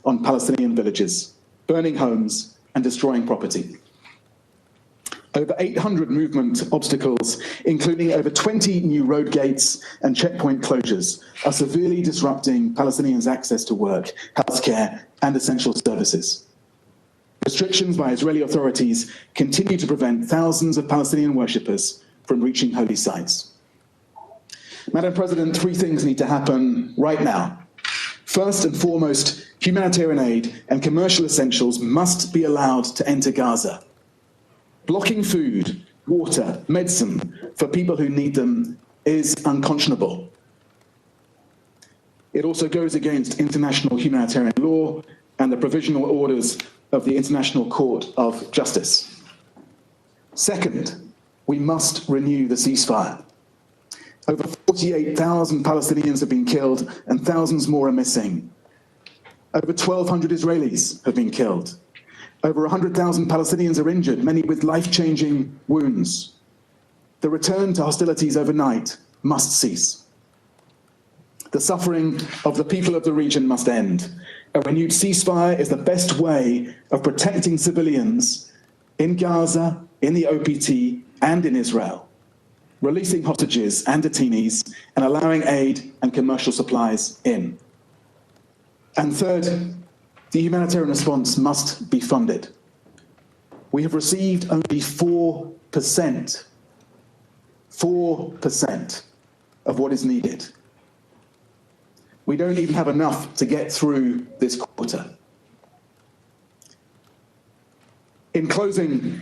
on Palestinian villages, burning homes and destroying property. Over 800 movement obstacles, including over 20 new road gates and checkpoint closures, are severely disrupting Palestinians' access to work, healthcare, and essential services. Restrictions by Israeli authorities continue to prevent thousands of Palestinian worshippers from reaching holy sites. Madam President, three things need to happen right now. First and foremost, humanitarian aid and commercial essentials must be allowed to enter Gaza. Blocking food, water, medicine for people who need them is unconscionable. It also goes against international humanitarian law and the provisional orders of the International Court of Justice. Second, we must renew the ceasefire. Over 48,000 Palestinians have been killed and thousands more are missing. Over 1,200 Israelis have been killed. Over 100,000 Palestinians are injured, many with life-changing wounds. The return to hostilities overnight must cease. The suffering of the people of the region must end. A renewed ceasefire is the best way of protecting civilians in Gaza, in the OPT, and in Israel, releasing hostages and detainees, and allowing aid and commercial supplies in. And third, the humanitarian response must be funded. We have received only 4% of what is needed. We don't even have enough to get through this quarter. In closing,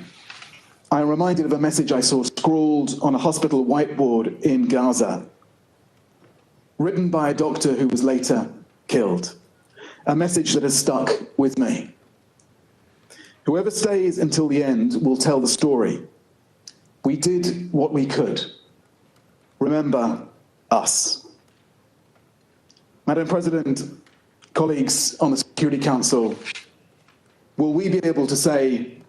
I am reminded of a message I saw scrawled on a hospital whiteboard in Gaza, written by a doctor who was later killed. A message that has stuck with me. Whoever stays until the end will tell the story. We did what we could. Remember us. Madam President, colleagues on the Security Council, will we be able to say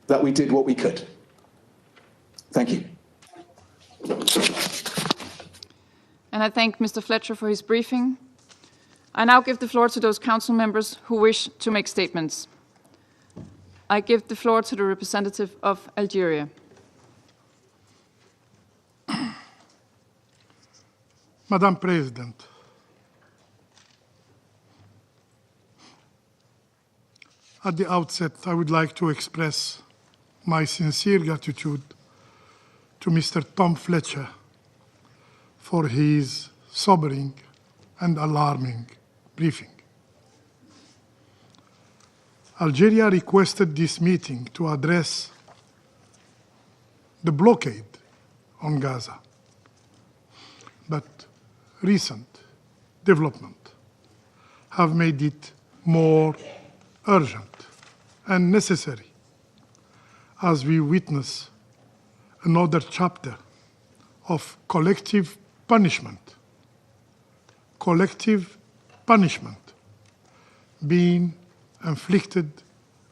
that we did what we could? Thank you. And I thank Mr. Fletcher for his briefing. I now give the floor to those council members who wish to make statements. I give the floor to the representative of Algeria. Madam President, at the outset, I would like to express my sincere gratitude to Mr. Tom Fletcher for his sobering and alarming briefing. Algeria requested this meeting to address the blockade on Gaza, but recent development have made it more urgent and necessary as we witness another chapter of collective punishment being inflicted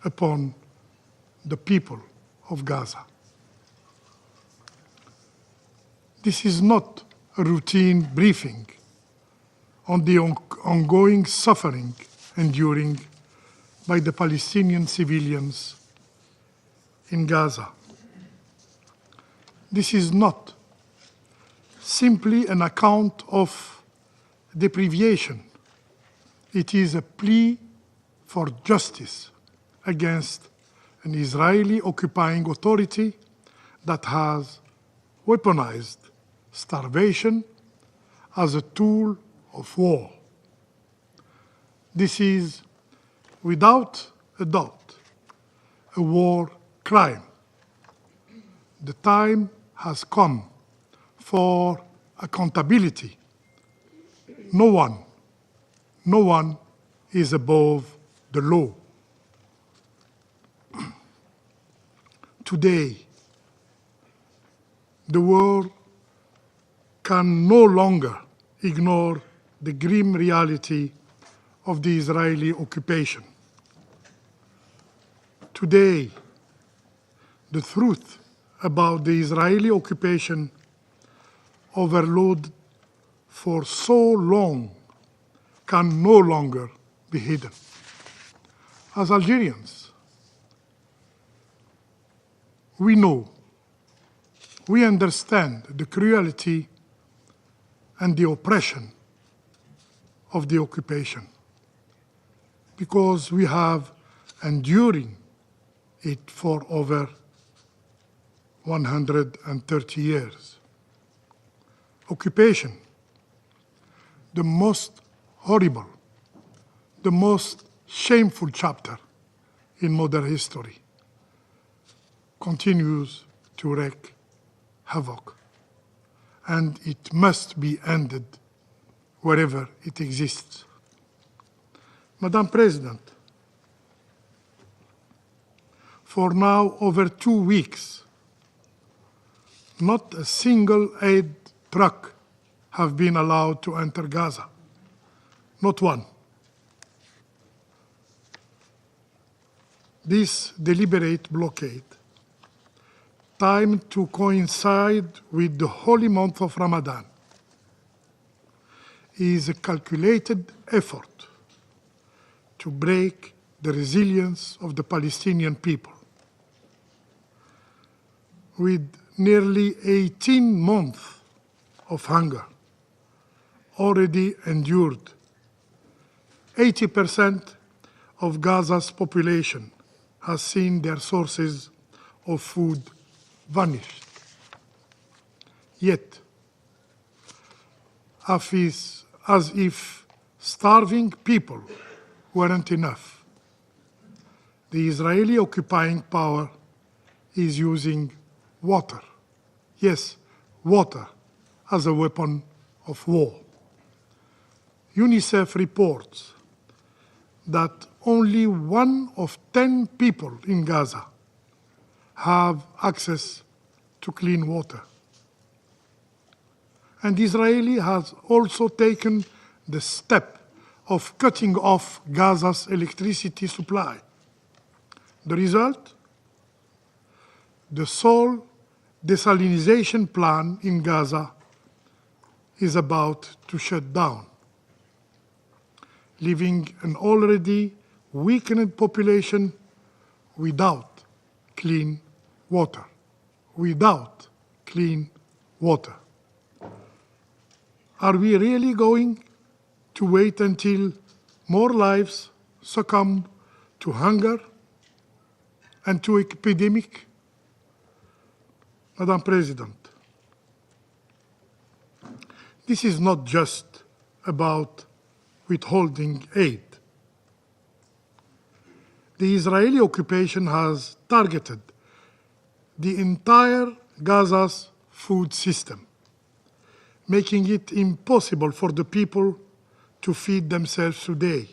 upon the people of Gaza. This is not a routine briefing on the ongoing suffering enduring by the Palestinian civilians in Gaza. This is not simply an account of deprivation. It is a plea for justice against an Israeli occupying authority that has weaponized starvation as a tool of war. This is, without a doubt, a war crime. The time has come for accountability. No one is above the law. Today, the world can no longer ignore the grim reality of the Israeli occupation. Today, the truth about the Israeli occupation overloaded for so long can no longer be hidden. as Algerians, we know, we understand the cruelty and the oppression of the occupation, because we have enduring it for over 130 years. Occupation, the most horrible, the most shameful chapter in modern history, continues to wreak havoc, and it must be ended wherever it exists. Madam President, for now over 2 weeks, not a single aid truck have been allowed to enter Gaza. Not one. This deliberate blockade, timed to coincide with the holy month of Ramadan, is a calculated effort to break the resilience of the Palestinian people. With nearly 18 months of hunger already endured, 80% of Gaza's population has seen their sources of food vanished. Yet, as if starving people weren't enough, the Israeli occupying power is using water, yes, water, as a weapon of war. UNICEF reports that only 1 of 10 people in Gaza have access to clean water. And Israel has also taken the step of cutting off Gaza's electricity supply. The result? The sole desalination plant in Gaza is about to shut down, leaving an already weakened population without clean water. Without clean water. Are we really going to wait until more lives succumb to hunger and to epidemic? Madam President, this is not just about withholding aid. The Israeli occupation has targeted the entire Gaza's food system, making it impossible for the people to feed themselves today,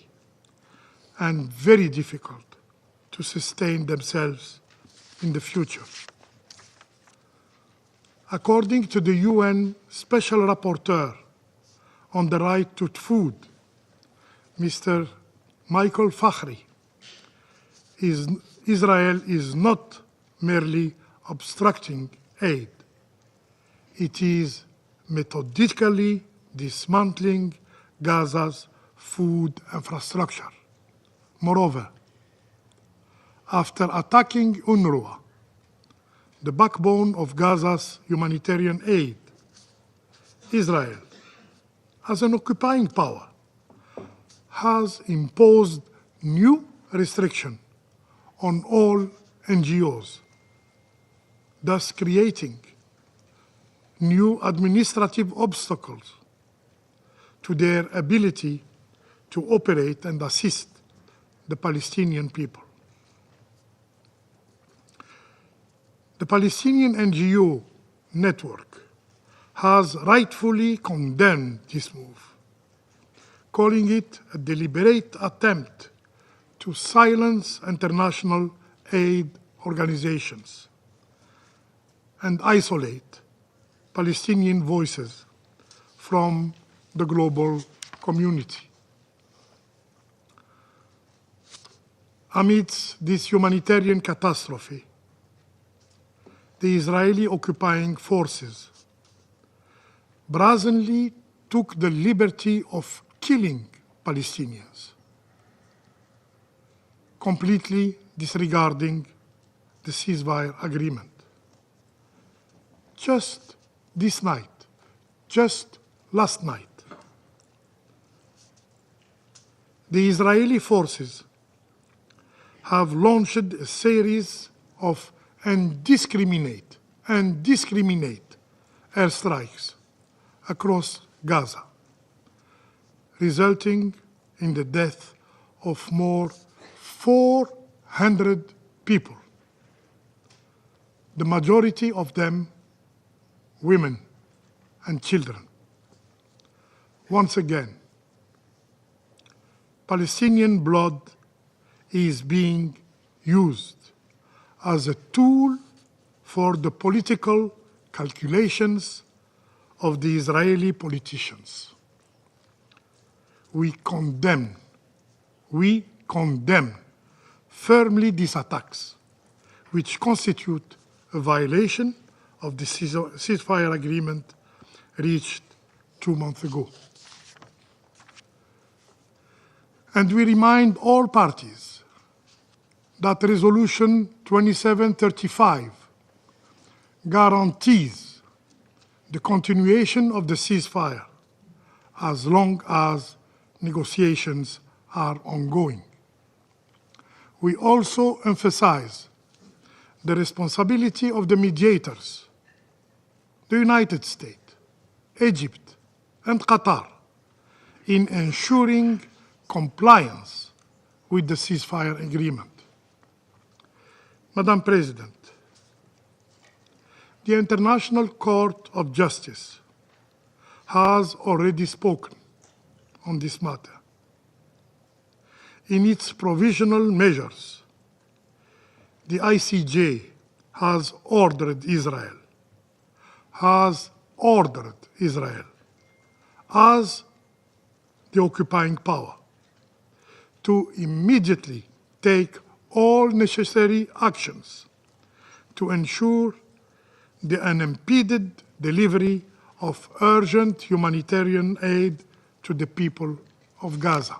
and very difficult to sustain themselves in the future. According to the UN Special Rapporteur on the right to food, Mr. Michael Fakhri, Israel is not merely obstructing aid. It is methodically dismantling Gaza's food infrastructure. Moreover, after attacking UNRWA, the backbone of Gaza's humanitarian aid, Israel, as an occupying power, has imposed new restrictions on all NGOs, thus creating new administrative obstacles to their ability to operate and assist the Palestinian people. The Palestinian NGO network has rightfully condemned this move, calling it a deliberate attempt to silence international aid organizations and isolate Palestinian voices from the global community. Amidst this humanitarian catastrophe, the Israeli occupying forces brazenly took the liberty of killing Palestinians, completely disregarding the ceasefire agreement. Just this night, just last night, the Israeli forces have launched a series of indiscriminate airstrikes across Gaza, resulting in the death of more 400 people, the majority of them women and children. Once again, Palestinian blood is being used as a tool for the political calculations of the Israeli politicians. We condemn firmly these attacks, which constitute a violation of the ceasefire agreement reached 2 months ago. And we remind all parties that Resolution 2735 guarantees the continuation of the ceasefire as long as negotiations are ongoing. We also emphasize the responsibility of the mediators, the United States, Egypt, and Qatar, in ensuring compliance with the ceasefire agreement. Madam President, the International Court of Justice has already spoken on this matter. In its provisional measures, the ICJ has ordered Israel as the occupying power to immediately take all necessary actions to ensure the unimpeded delivery of urgent humanitarian aid to the people of Gaza.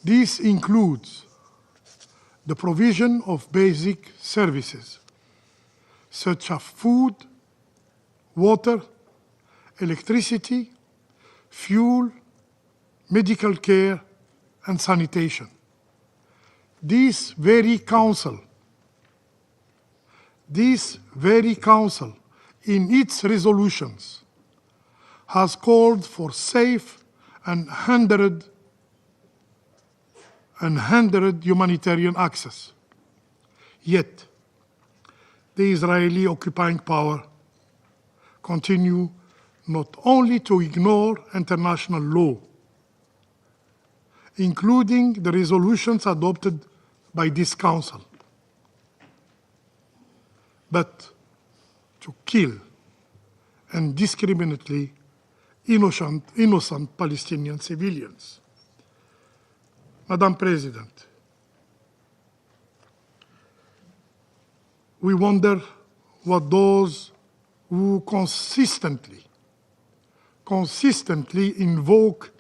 This includes the provision of basic services such as food, water, electricity, fuel, medical care, and sanitation. This very council, in its resolutions, has called for safe and unhindered humanitarian access. Yet, the Israeli occupying power continue not only to ignore international law, including the resolutions adopted by this Council, but to kill indiscriminately innocent Palestinian civilians. Madam President, we wonder what those who consistently invoke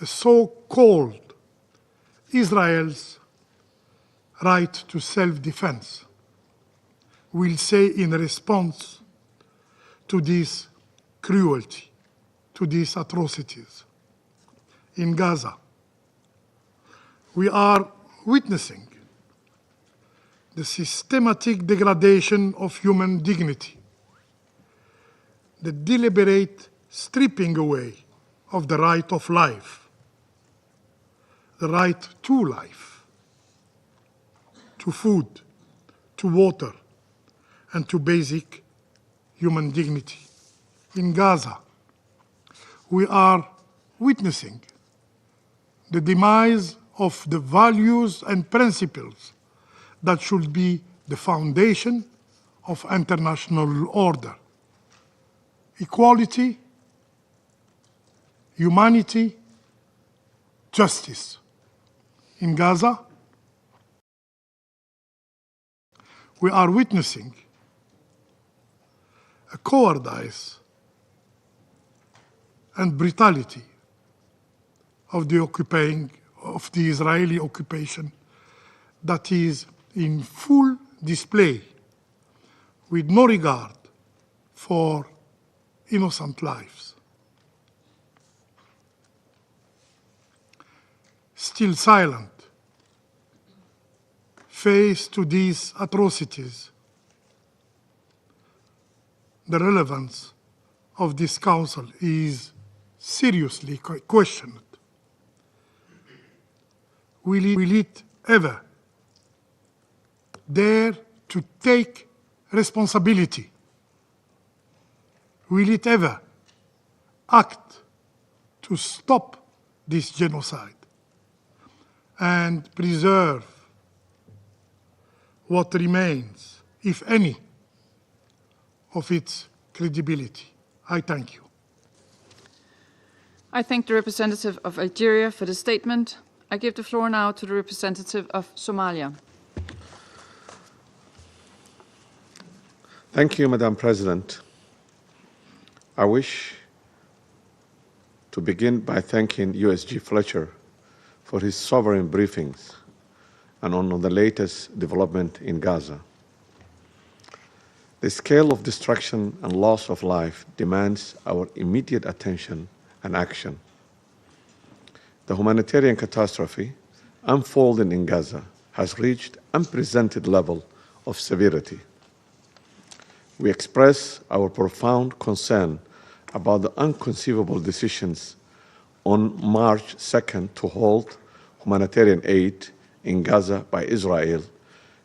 a so-called Israel's right to self-defense will say in response to this cruelty, to these atrocities. In Gaza, we are witnessing the systematic degradation of human dignity, the deliberate stripping away of the right of life, the right to life, to food, to water, and to basic human dignity. In Gaza, we are witnessing the demise of the values and principles that should be the foundation of international order: equality, humanity, justice. In Gaza, we are witnessing a cowardice and brutality of the of the Israeli occupation that is in full display with no regard for innocent lives. Still silent, faced to these atrocities, the relevance of this Council is seriously questioned. Will it ever dare to take responsibility? Will it ever act to stop this genocide and preserve what remains, if any, of its credibility? I thank you. I thank the representative of Algeria for the statement. I give the floor now to the representative of Somalia. Thank you, Madam President. I wish to begin by thanking USG Fletcher for his sovereign briefings and on the latest development in Gaza. The scale of destruction and loss of life demands our immediate attention and action. The humanitarian catastrophe unfolding in Gaza has reached unprecedented level of severity. We express our profound concern about the inconceivable decisions on March 2nd to halt humanitarian aid in Gaza by Israel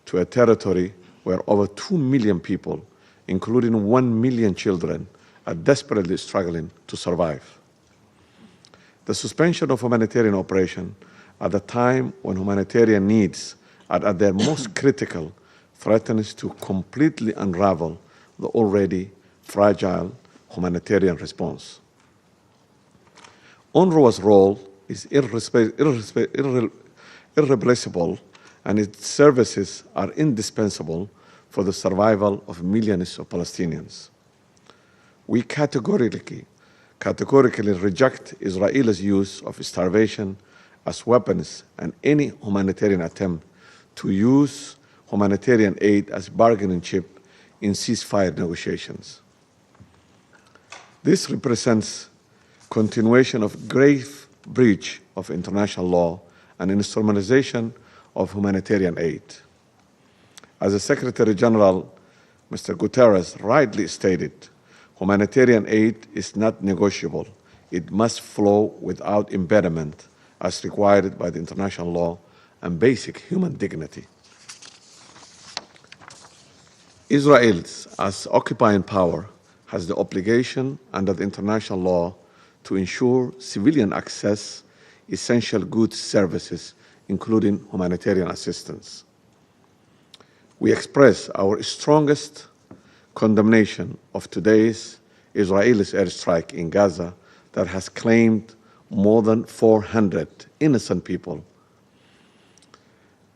to a territory where over 2 million people, including 1 million children, are desperately struggling to survive. The suspension of humanitarian operation at a time when humanitarian needs are at their most critical threatens to completely unravel the already fragile humanitarian response. UNRWA's role is irreplaceable, and its services are indispensable for the survival of millions of Palestinians. We categorically reject Israel's use of starvation as weapons and any humanitarian attempt to use humanitarian aid as bargaining chip in ceasefire negotiations. This represents continuation of grave breach of international law and instrumentalization of humanitarian aid. As the Secretary General, Mr. Guterres, rightly stated, humanitarian aid is not negotiable. It must flow without impediment as required by the international law and basic human dignity. Israel, as occupying power, has the obligation under the international law to ensure civilian access essential goods services, including humanitarian assistance. We express our strongest condemnation of today's Israeli airstrike in Gaza that has claimed more than 400 innocent people,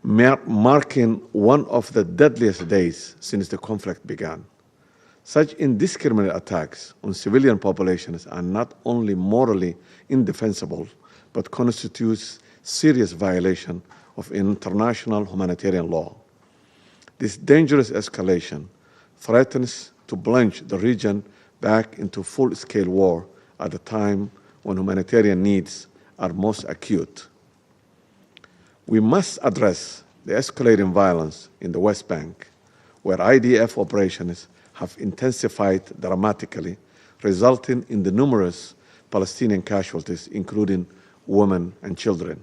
marking one of the deadliest days since the conflict began. Such indiscriminate attacks on civilian populations are not only morally indefensible, but constitutes serious violation of international humanitarian law. This dangerous escalation threatens to plunge the region back into full-scale war at a time when humanitarian needs are most acute. We must address the escalating violence in the West Bank, where IDF operations have intensified dramatically, resulting in the numerous Palestinian casualties, including women and children.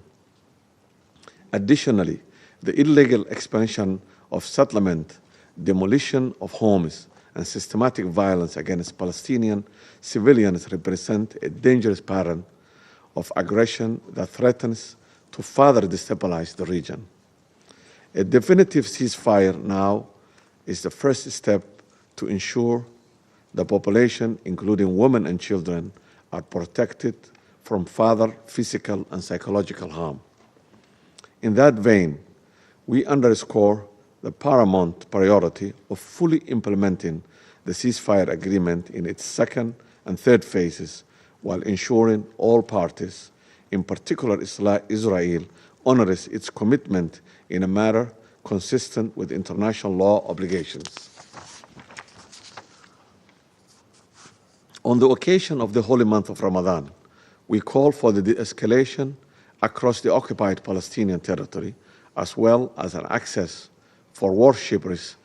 Additionally, the illegal expansion of settlement, demolition of homes, and systematic violence against Palestinian civilians represent a dangerous pattern of aggression that threatens to further destabilize the region. A definitive ceasefire now is the first step to ensure the population, including women and children, are protected from further physical and psychological harm. In that vein, we underscore the paramount priority of fully implementing the ceasefire agreement in its second and third phases while ensuring all parties, in particular Israel, honors its commitment in a manner consistent with international law obligations. On the occasion of the holy month of Ramadan, we call for the de-escalation across the occupied Palestinian territory, as well as an access for worshippers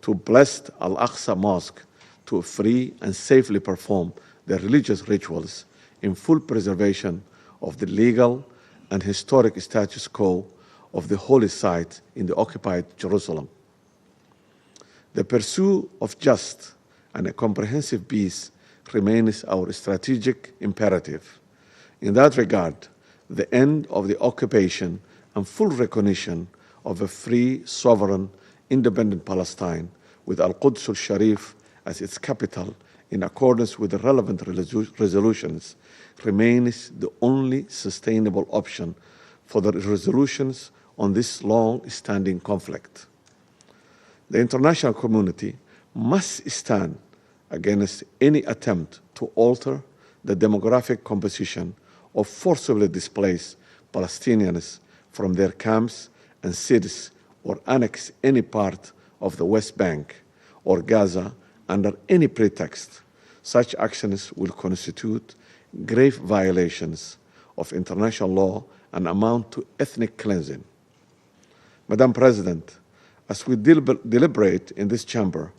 to blessed Al-Aqsa Mosque to free and safely perform their religious rituals in full preservation of the legal and historic status quo of the holy site in the occupied Jerusalem. The pursuit of just and a comprehensive peace remains our strategic imperative. In that regard, the end of the occupation and full recognition of a free, sovereign, independent Palestine with Al-Quds al-Sharif as its capital in accordance with the relevant resolutions remains the only sustainable option for the resolutions on this long-standing conflict. The international community must stand against any attempt to alter the demographic composition of forcibly displaced Palestinians from their camps and cities or annex any part of the West Bank or Gaza under any pretext. Such actions will constitute grave violations of international law and amount to ethnic cleansing. Madam President, as we deliberate in this chamber,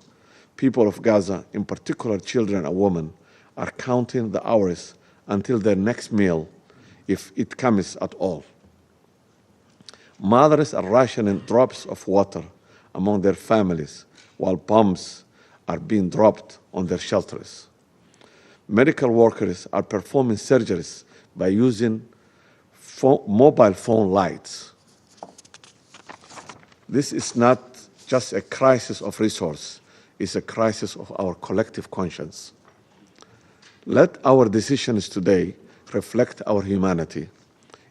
people of Gaza, in particular children and women, are counting the hours until their next meal, if it comes at all. Mothers are rationing drops of water among their families while bombs are being dropped on their shelters. Medical workers are performing surgeries by using mobile phone lights. This is not just a crisis of resource, it's a crisis of our collective conscience. Let our decisions today reflect our humanity.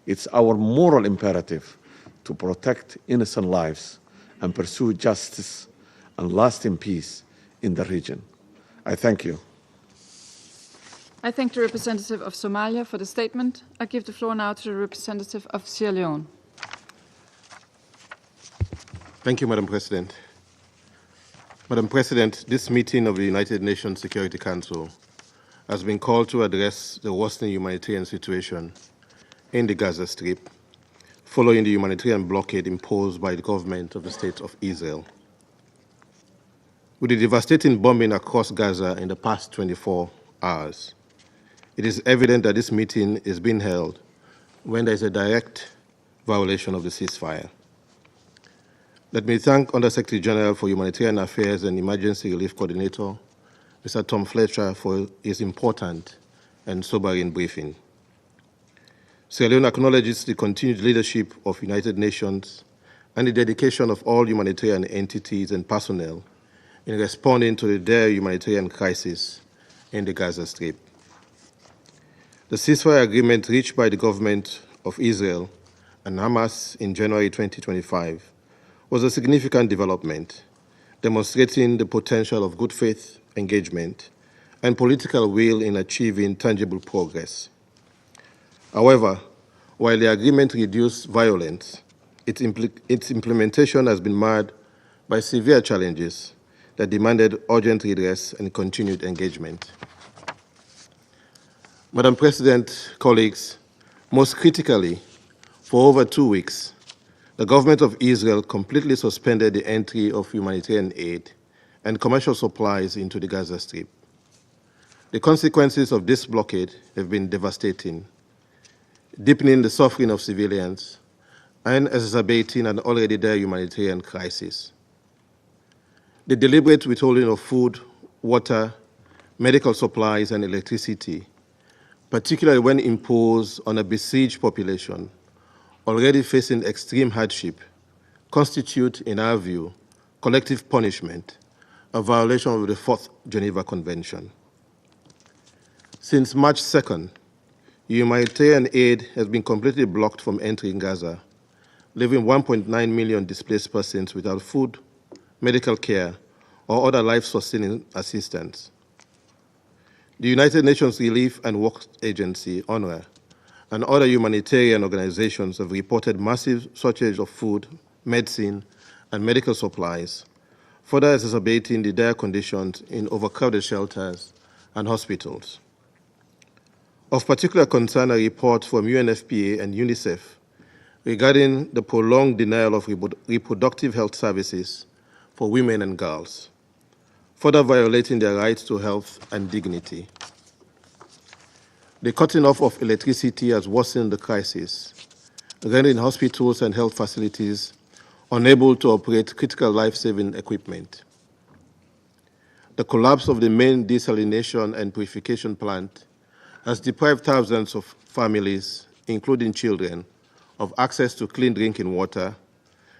It's our moral imperative to protect innocent lives and pursue justice and lasting peace in the region. I thank you. I thank the representative of Somalia for the statement. I give the floor now to the representative of Sierra Leone. Thank you, Madam President. Madam President, this meeting of the United Nations Security Council has been called to address the worsening humanitarian situation in the Gaza Strip following the humanitarian blockade imposed by the government of the State of Israel. With the devastating bombing across Gaza in the past 24 hours, it is evident that this meeting is being held when there is a direct violation of the ceasefire. Let me thank Under-Secretary General for Humanitarian Affairs and Emergency Relief Coordinator, Mr. Tom Fletcher, for his important and sobering briefing. Sierra Leone acknowledges the continued leadership of United Nations and the dedication of all humanitarian entities and personnel in responding to the dire humanitarian crisis in the Gaza Strip. The ceasefire agreement reached by the government of Israel and Hamas in January 2025 was a significant development, demonstrating the potential of good faith engagement and political will in achieving tangible progress. However, while the agreement reduced violence, its implementation has been marred by severe challenges that demanded urgent redress and continued engagement. Madam President, colleagues, most critically, for over 2 weeks, the government of Israel completely suspended the entry of humanitarian aid and commercial supplies into the Gaza Strip. The consequences of this blockade have been devastating, deepening the suffering of civilians and exacerbating an already dire humanitarian crisis. The deliberate withholding of food, water, medical supplies, and electricity, particularly when imposed on a besieged population already facing extreme hardship, constitute, in our view, collective punishment, a violation of the Fourth Geneva Convention. Since March 2nd, humanitarian aid has been completely blocked from entering Gaza, leaving 1.9 million displaced persons without food, medical care, or other life-sustaining assistance. The United Nations Relief and Works Agency, UNRWA, and other humanitarian organizations have reported massive shortage of food, medicine, and medical supplies, further exacerbating the dire conditions in overcrowded shelters and hospitals. Of particular concern, a report from UNFPA and UNICEF regarding the prolonged denial of reproductive health services for women and girls, further violating their rights to health and dignity. The cutting off of electricity has worsened the crisis, rendering hospitals and health facilities unable to operate critical life-saving equipment. The collapse of the main desalination and purification plant has deprived thousands of families, including children, of access to clean drinking water,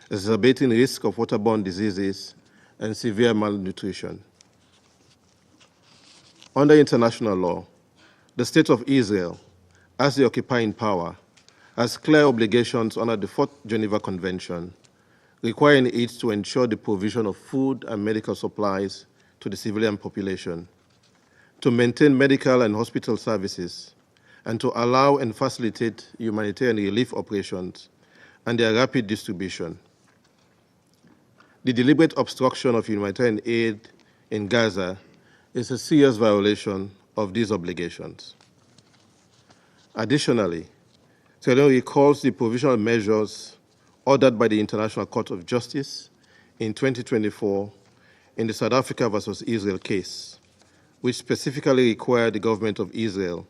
exacerbating risk of waterborne diseases and severe malnutrition. Under international law, the State of Israel, as the occupying power, has clear obligations under the Fourth Geneva Convention, requiring it to ensure the provision of food and medical supplies to the civilian population, to maintain medical and hospital services, and to allow and facilitate humanitarian relief operations and their rapid distribution. The deliberate obstruction of humanitarian aid in Gaza is a serious violation of these obligations. Additionally, Sierra Leone recalls the provisional measures ordered by the International Court of Justice in 2024 in the South Africa versus Israel case, which specifically required the government of Israel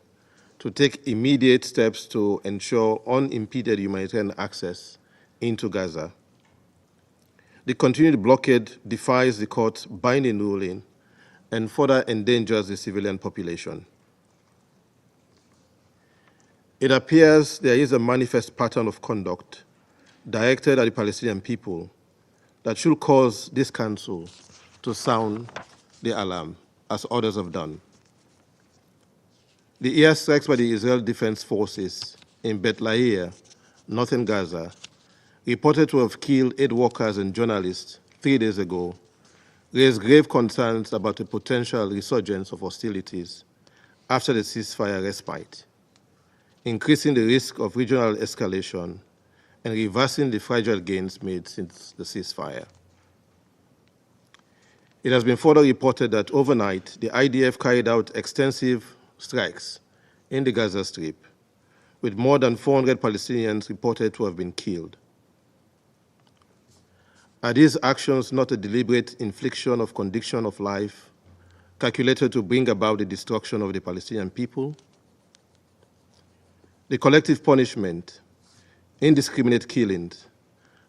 to take immediate steps to ensure unimpeded humanitarian access into Gaza. The continued blockade defies the court's binding ruling and further endangers the civilian population. It appears there is a manifest pattern of conduct directed at the Palestinian people that should cause this council to sound the alarm, as others have done. The airstrikes by the Israel Defense Forces in Beit Lahia, northern Gaza, reported to have killed 8 workers and journalists 3 days ago, raised grave concerns about a potential resurgence of hostilities after the ceasefire respite, increasing the risk of regional escalation and reversing the fragile gains made since the ceasefire. It has been further reported that overnight, the IDF carried out extensive strikes in the Gaza Strip, with more than 400 Palestinians reported to have been killed. Are these actions not a deliberate infliction of condition of life calculated to bring about the destruction of the Palestinian people? The collective punishment, indiscriminate killings,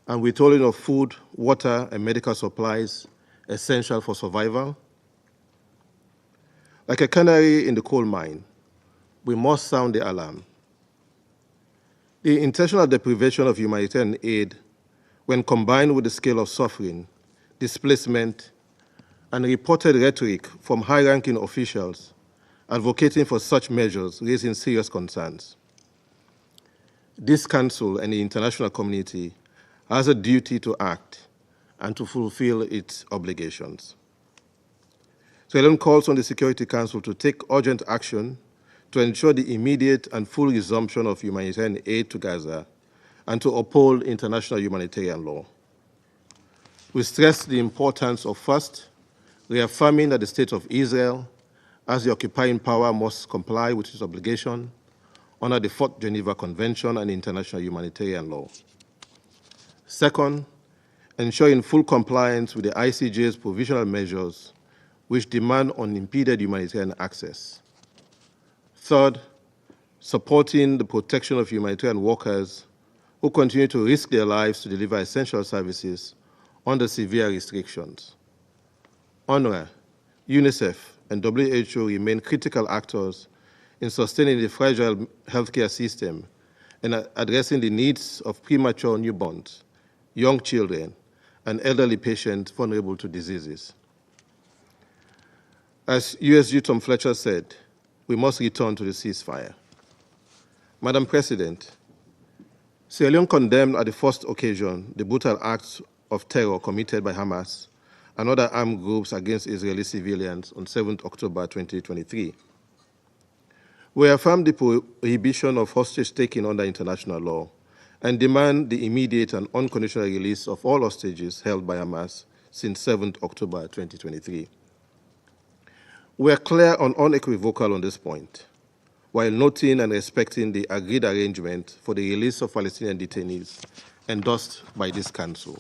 and withholding of food, water, and medical supplies essential for survival? Like a canary in the coal mine, we must sound the alarm. The intentional deprivation of humanitarian aid, when combined with the scale of suffering, displacement, and reported rhetoric from high-ranking officials advocating for such measures, raising serious concerns. This Council and the international community has a duty to act and to fulfill its obligations. Sierra Leone calls on the Security Council to take urgent action to ensure the immediate and full resumption of humanitarian aid to Gaza and to uphold international humanitarian law. We stress the importance of, first, reaffirming that the State of Israel, as the occupying power, must comply with its obligation under the Fourth Geneva Convention and international humanitarian law. Second, ensuring full compliance with the ICJ's provisional measures which demand unimpeded humanitarian access. Third, supporting the protection of humanitarian workers who continue to risk their lives to deliver essential services under severe restrictions. UNRWA, UNICEF, and WHO remain critical actors in sustaining the fragile healthcare system and addressing the needs of premature newborns, young children, and elderly patients vulnerable to diseases. As USG Tom Fletcher said, we must return to the ceasefire. Madam President, Sierra Leone condemned at the first occasion the brutal acts of terror committed by Hamas and other armed groups against Israeli civilians on 7 October 2023. We affirm the prohibition of hostage-taking under international law and demand the immediate and unconditional release of all hostages held by Hamas since 7th October 2023. We are clear and unequivocal on this point, while noting and respecting the agreed arrangement for the release of Palestinian detainees endorsed by this Council.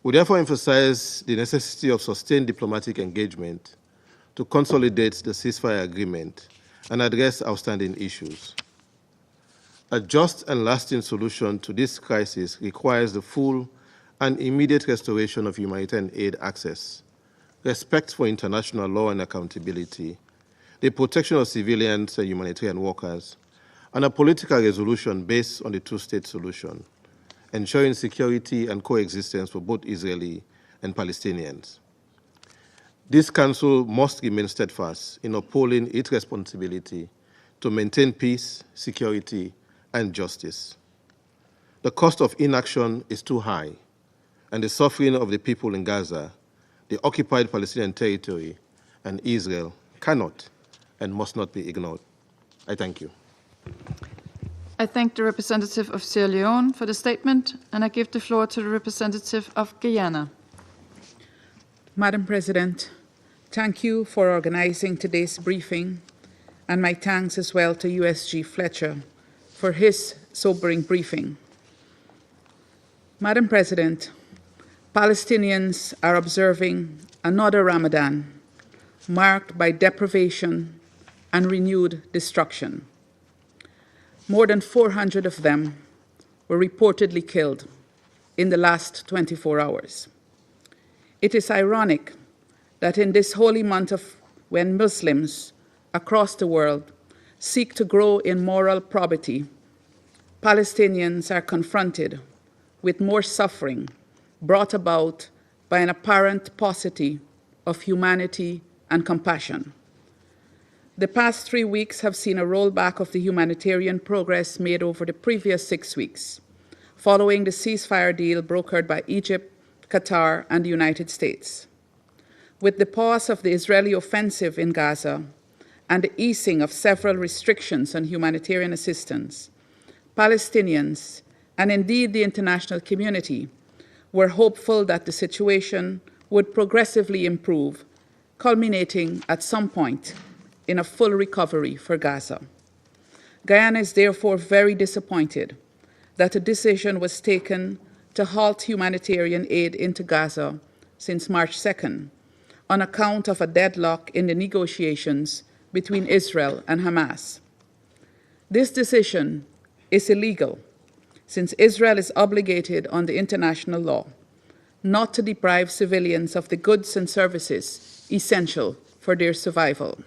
We therefore emphasize the necessity of sustained diplomatic engagement to consolidate the ceasefire agreement and address outstanding issues. A just and lasting solution to this crisis requires the full and immediate restoration of humanitarian aid access, respect for international law and accountability, the protection of civilians and humanitarian workers, and a political resolution based on the two-state solution, ensuring security and coexistence for both Israeli and Palestinians. This Council must remain steadfast in upholding its responsibility to maintain peace, security, and justice. The cost of inaction is too high, and the suffering of the people in Gaza, the occupied Palestinian territory, and Israel cannot and must not be ignored. I thank you. I thank the representative of Sierra Leone for the statement, and I give the floor to the representative of Guyana. Madam President, thank you for organizing today's briefing, and my thanks as well to USG Fletcher for his sobering briefing. Madam President, Palestinians are observing another Ramadan marked by deprivation and renewed destruction. More than 400 of them were reportedly killed in the last 24 hours. It is ironic that in this holy month when Muslims across the world seek to grow in moral probity, Palestinians are confronted with more suffering brought about by an apparent paucity of humanity and compassion. The past 3 weeks have seen a rollback of the humanitarian progress made over the previous 6 weeks, following the ceasefire deal brokered by Egypt, Qatar, and the United States. With the pause of the Israeli offensive in Gaza and the easing of several restrictions on humanitarian assistance, Palestinians, and indeed the international community, were hopeful that the situation would progressively improve, culminating at some point in a full recovery for Gaza. Guyana is therefore very disappointed that a decision was taken to halt humanitarian aid into Gaza since March 2nd on account of a deadlock in the negotiations between Israel and Hamas. This decision is illegal, since Israel is obligated under international law not to deprive civilians of the goods and services essential for their survival.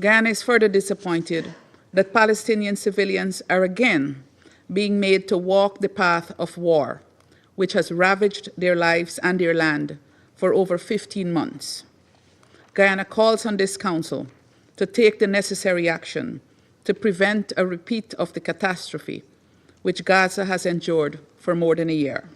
Guyana is further disappointed that Palestinian civilians are again being made to walk the path of war, which has ravaged their lives and their land for over 15 months. Guyana calls on this Council to take the necessary action to prevent a repeat of the catastrophe which Gaza has endured for more than a year.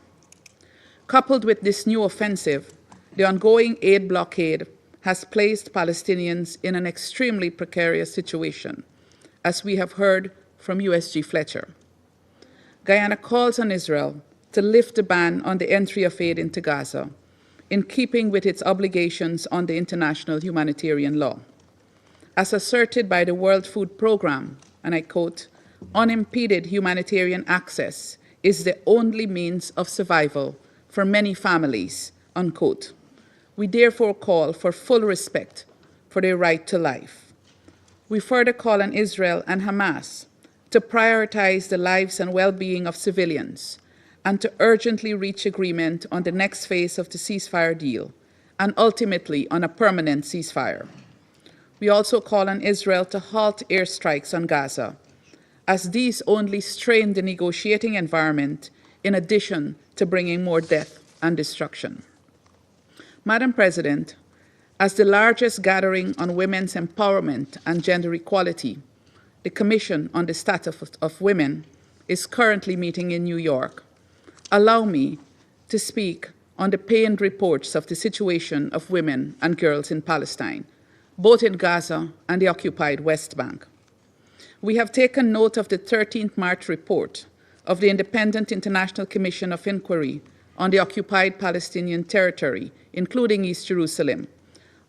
Coupled with this new offensive, the ongoing aid blockade has placed Palestinians in an extremely precarious situation, as we have heard from USG Fletcher. Guyana calls on Israel to lift the ban on the entry of aid into Gaza, in keeping with its obligations under international humanitarian law. As asserted by the World Food Programme, and I quote, "Unimpeded humanitarian access is the only means of survival for many families," unquote. We therefore call for full respect for their right to life. We further call on Israel and Hamas to prioritize the lives and well-being of civilians and to urgently reach agreement on the next phase of the ceasefire deal and ultimately on a permanent ceasefire. We also call on Israel to halt airstrikes on Gaza, as these only strain the negotiating environment in addition to bringing more death and destruction. Madam President, as the largest gathering on women's empowerment and gender equality, the Commission on the Status of Women is currently meeting in New York. Allow me to speak on the pained reports of the situation of women and girls in Palestine, both in Gaza and the occupied West Bank. We have taken note of the 13th March report of the Independent International Commission of Inquiry on the occupied Palestinian territory, including East Jerusalem,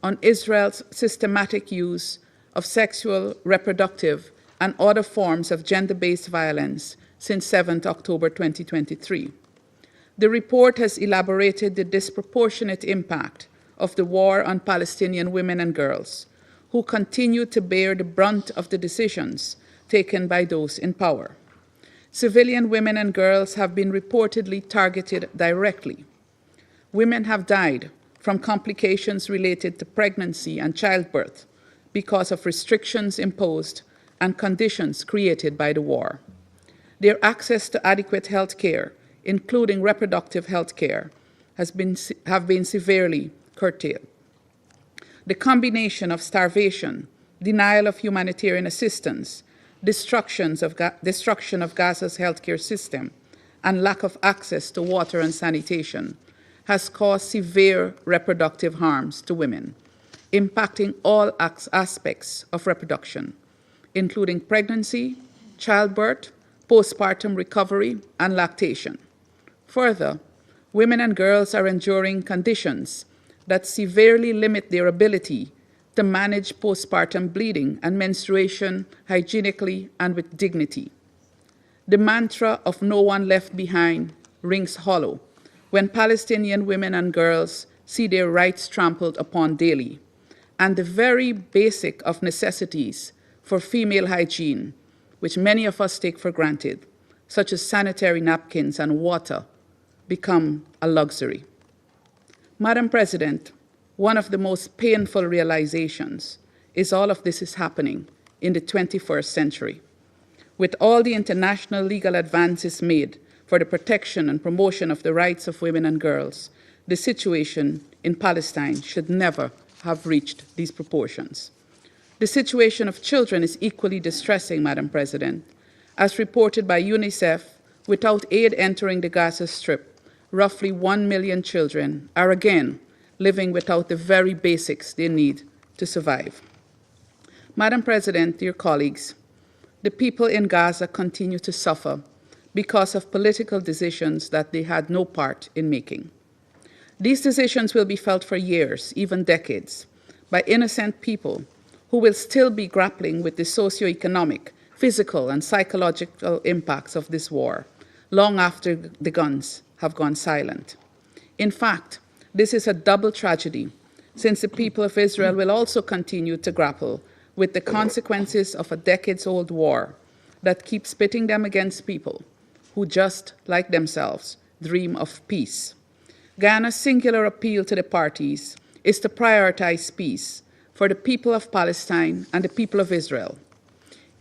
on Israel's systematic use of sexual, reproductive, and other forms of gender-based violence since 7 October 2023. The report has elaborated the disproportionate impact of the war on Palestinian women and girls, who continue to bear the brunt of the decisions taken by those in power. Civilian women and girls have been reportedly targeted directly. Women have died from complications related to pregnancy and childbirth because of restrictions imposed and conditions created by the war. Their access to adequate health care, including reproductive health care, have been severely curtailed. The combination of starvation, denial of humanitarian assistance, destruction of Gaza's healthcare system, and lack of access to water and sanitation has caused severe reproductive harms to women, impacting all aspects of reproduction, including pregnancy, childbirth, postpartum recovery, and lactation. Further, women and girls are enduring conditions that severely limit their ability to manage postpartum bleeding and menstruation hygienically and with dignity. The mantra of no one left behind rings hollow when Palestinian women and girls see their rights trampled upon daily, and the very basic of necessities for female hygiene, which many of us take for granted, such as sanitary napkins and water, become a luxury. Madam President, one of the most painful realizations is all of this is happening in the 21st century. With all the international legal advances made for the protection and promotion of the rights of women and girls, the situation in Palestine should never have reached these proportions. The situation of children is equally distressing, Madam President. As reported by UNICEF, without aid entering the Gaza Strip, roughly 1 million children are again living without the very basics they need to survive. Madam President, dear colleagues, the people in Gaza continue to suffer because of political decisions that they had no part in making. These decisions will be felt for years, even decades, by innocent people who will still be grappling with the socioeconomic, physical, and psychological impacts of this war, long after the guns have gone silent. In fact, this is a double tragedy, since the people of Israel will also continue to grapple with the consequences of a decades-old war that keeps pitting them against people who, just like themselves, dream of peace. Guyana's singular appeal to the parties is to prioritize peace for the people of Palestine and the people of Israel.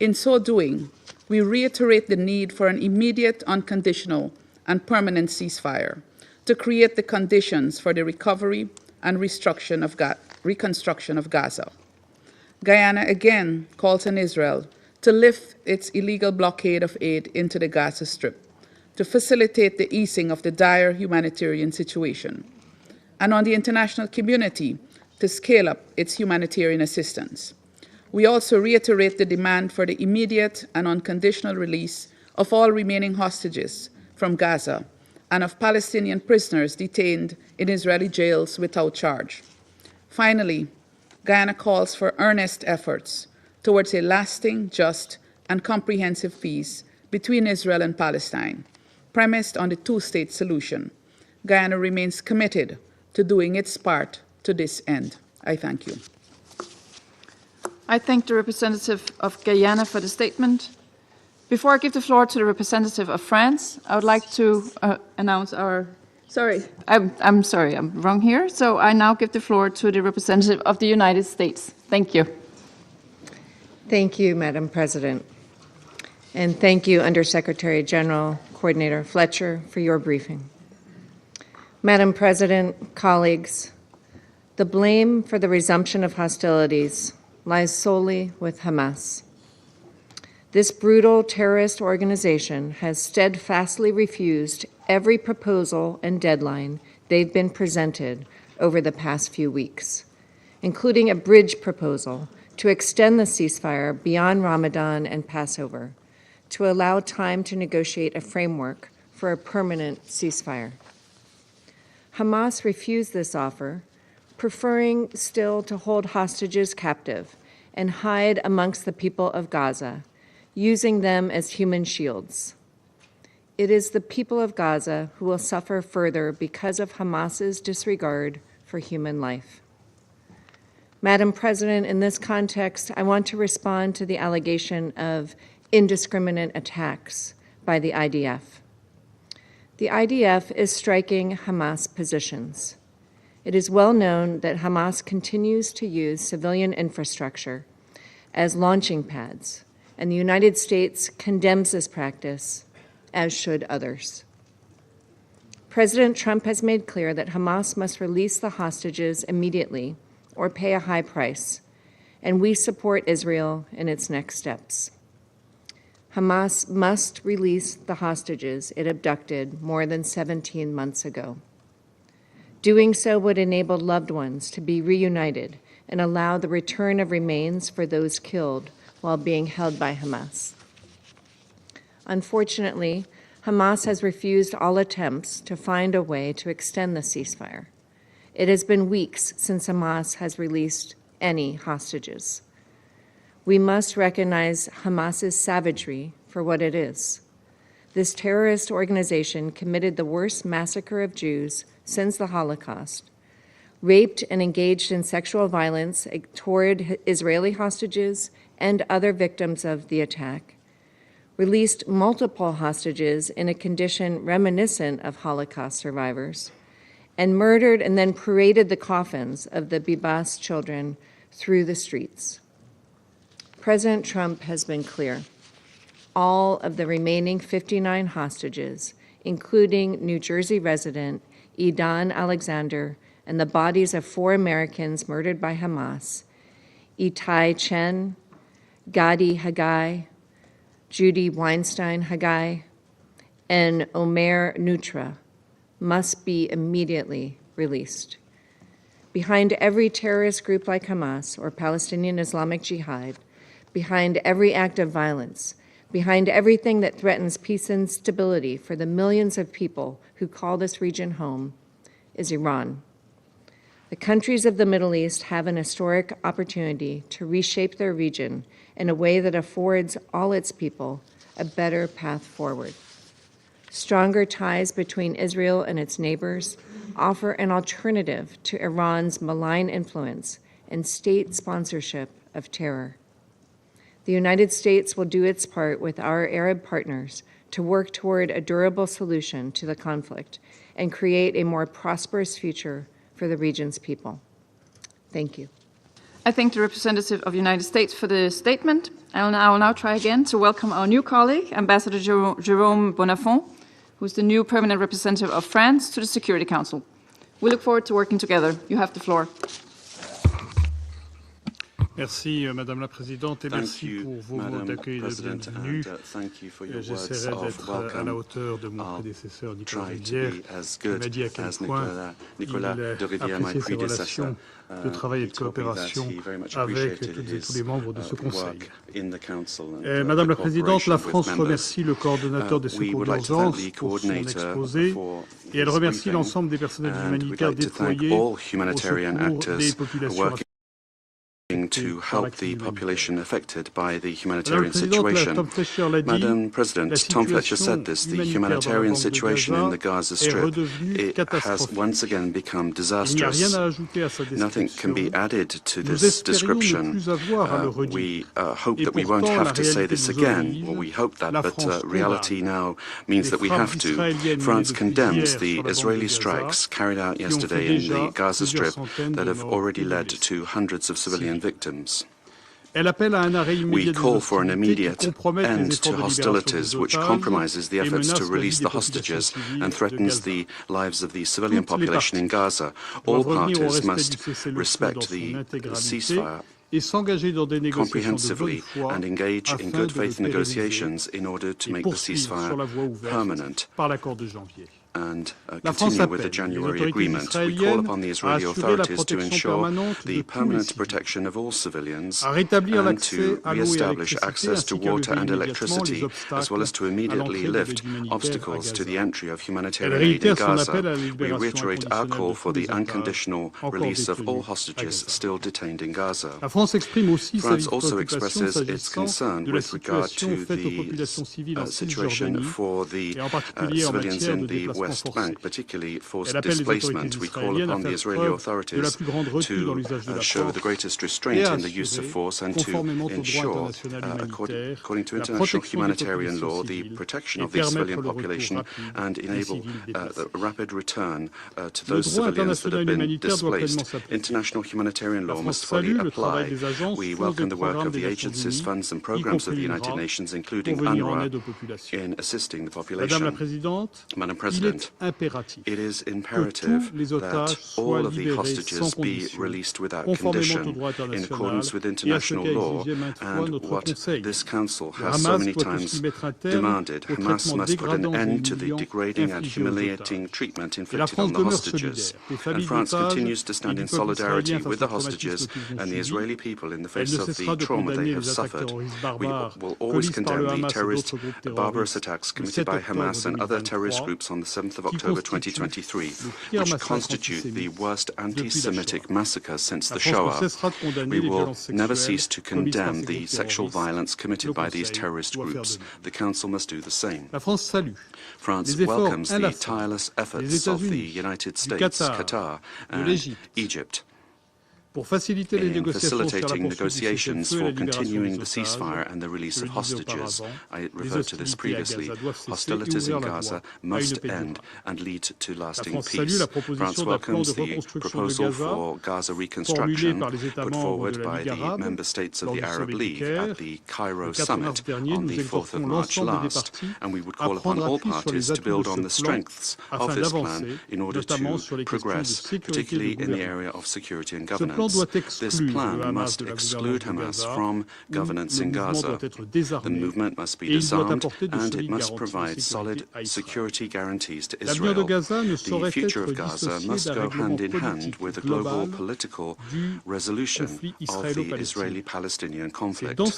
In so doing, we reiterate the need for an immediate, unconditional, and permanent ceasefire to create the conditions for the recovery and reconstruction of Gaza. Guyana again calls on Israel to lift its illegal blockade of aid into the Gaza Strip to facilitate the easing of the dire humanitarian situation, and on the international community to scale up its humanitarian assistance. We also reiterate the demand for the immediate and unconditional release of all remaining hostages from Gaza and of Palestinian prisoners detained in Israeli jails without charge. Finally, Guyana calls for earnest efforts towards a lasting, just, and comprehensive peace between Israel and Palestine, premised on the two-state solution. Guyana remains committed to doing its part to this end. I thank you. I thank the representative of Guyana for the statement. Before I give the floor to the representative of France, I would like to announce our... Sorry, I'm sorry, I'm wrong here. So I now give the floor to the representative of the United States. Thank you. Thank you, Madam President. And thank you, Undersecretary General Coordinator Fletcher, for your briefing. Madam President, colleagues, the blame for the resumption of hostilities lies solely with Hamas. This brutal terrorist organization has steadfastly refused every proposal and deadline they've been presented over the past few weeks, including a bridge proposal to extend the ceasefire beyond Ramadan and Passover, to allow time to negotiate a framework for a permanent ceasefire. Hamas refused this offer, preferring still to hold hostages captive and hide amongst the people of Gaza, using them as human shields. It is the people of Gaza who will suffer further because of Hamas's disregard for human life. Madam President, in this context, I want to respond to the allegation of indiscriminate attacks by the IDF. The IDF is striking Hamas positions. It is well known that Hamas continues to use civilian infrastructure as launching pads, and the United States condemns this practice, as should others. President Trump has made clear that Hamas must release the hostages immediately or pay a high price, and we support Israel in its next steps. Hamas must release the hostages it abducted more than 17 months ago. Doing so would enable loved ones to be reunited and allow the return of remains for those killed while being held by Hamas. Unfortunately, Hamas has refused all attempts to find a way to extend the ceasefire. It has been weeks since Hamas has released any hostages. We must recognize Hamas's savagery for what it is. This terrorist organization committed the worst massacre of Jews since the Holocaust, raped and engaged in sexual violence toward Israeli hostages and other victims of the attack, released multiple hostages in a condition reminiscent of Holocaust survivors, and murdered and then paraded the coffins of the Bibas children through the streets. President Trump has been clear. All of the remaining 59 hostages, including New Jersey resident Idan Alexander and the bodies of 4 Americans murdered by Hamas, Itai Chen, Gadi Haggai, Judy Weinstein Haggai, and Omer Nutra, must be immediately released. Behind every terrorist group like Hamas or Palestinian Islamic Jihad, behind every act of violence, behind everything that threatens peace and stability for the millions of people who call this region home, is Iran. The countries of the Middle East have an historic opportunity to reshape their region in a way that affords all its people a better path forward. Stronger ties between Israel and its neighbors offer an alternative to Iran's malign influence and state sponsorship of terror. The United States will do its part with our Arab partners to work toward a durable solution to the conflict and create a more prosperous future for the region's people. Thank you. I thank the representative of the United States for the statement. I will now try again to welcome our new colleague, Ambassador Jérôme Bonafont, who is the new permanent representative of France to the Security Council. We look forward to working together. You have the floor. Merci, Madame la Présidente, et merci pour vos mots d'accueil et de bienvenue. J'essaierai d'être à la hauteur de mon prédécesseur Nicolas Rivière, qui m'a dit à quel point il appréciait ses relations de travail et de coopération avec toutes et tous les membres de ce Conseil. Madame la Présidente, la France remercie le coordonnateur des secours d'urgence pour son exposé et elle remercie l'ensemble des personnels humanitaires déployés au secours des populations to help the population affected by the humanitarian situation. Madam President, Tom Fletcher said this, the humanitarian situation in the Gaza Strip, it has once again become disastrous. Nothing can be added to this description. We hope that we won't have to say this again, or we hope that, but reality now means that we have to. France condemns the Israeli strikes carried out yesterday in the Gaza Strip that have already led to hundreds of civilian victims. We call for an immediate end to hostilities which compromises the efforts to release the hostages and threatens the lives of the civilian population in Gaza. All parties must respect the ceasefire comprehensively and engage in good faith negotiations in order to make the ceasefire permanent. and continue with the January agreement. We call upon the Israeli authorities to ensure the permanent protection of all civilians and to re-establish access to water and electricity, as well as to immediately lift obstacles to the entry of humanitarian aid in Gaza. We reiterate our call for the unconditional release of all hostages still detained in Gaza. France also expresses its concern with regard to the situation for the civilians in the West Bank, particularly forced displacement. We call upon the Israeli authorities to show the greatest restraint in the use of force and to ensure, according to international humanitarian law, the protection of the civilian population and enable the rapid return to those civilians that have been displaced. International humanitarian law must fully apply. We welcome the work of the agencies, funds and programs of the United Nations, including UNRWA, in assisting the population. Madam President, it is imperative that all of the hostages be released without condition in accordance with international law and what this Council has so many times demanded. Hamas must put an end to the degrading and humiliating treatment inflicted on the hostages. And France continues to stand in solidarity with the hostages and the Israeli people in the face of the trauma they have suffered. We will always condemn the terrorist, barbarous attacks committed by Hamas and other terrorist groups on the 7th of October 2023, which constitute the worst anti-Semitic massacre since the Shoah. We will never cease to condemn the sexual violence committed by these terrorist groups. The Council must do the same. France welcomes the tireless efforts of the United States, Qatar, and Egypt in facilitating negotiations for continuing the ceasefire and the release of hostages. I referred to this previously. Hostilities in Gaza must end and lead to lasting peace. France welcomes the proposal for Gaza reconstruction put forward by the member states of the Arab League at the Cairo summit on the 4th of March last, and we would call upon all parties to build on the strengths of this plan in order to progress, particularly in the area of security and governance. This plan must exclude Hamas from governance in Gaza. The movement must be disarmed and it must provide solid security guarantees to Israel. The future of Gaza must go hand in hand with a global political resolution of the Israeli-Palestinian conflict. And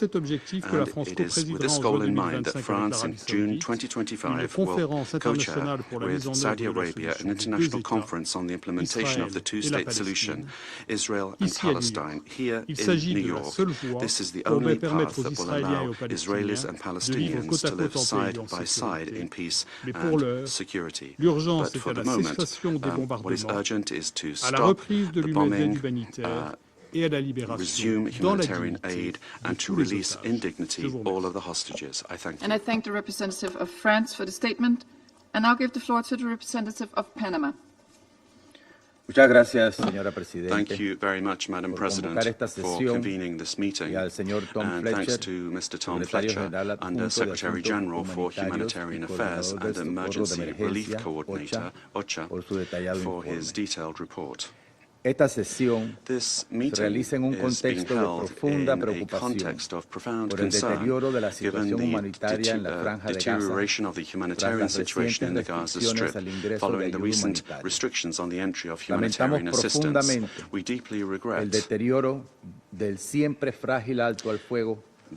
it is with this goal in mind that France in June 2025 will co-chair with Saudi Arabia an international conference on the implementation of the two-state solution, Israel and Palestine, here in New York. This is the only path that will allow Israelis and Palestinians to live side by side in peace and security. But for the moment, what is urgent is to stop the bombing, resume humanitarian aid, and to release in dignity all of the hostages. I thank you. And I thank the representative of France for the statement. And now give the floor to the representative of Panama. Thank you very much, Madam President, for convening this meeting, and thanks to Mr. Tom Fletcher, Under Secretary General for Humanitarian Affairs and Emergency Relief Coordinator, OCHA, for his detailed report. This meeting is being held in a context of profound concern, given the deterioration of the humanitarian situation in the Gaza Strip following the recent restrictions on the entry of humanitarian assistance. We deeply regret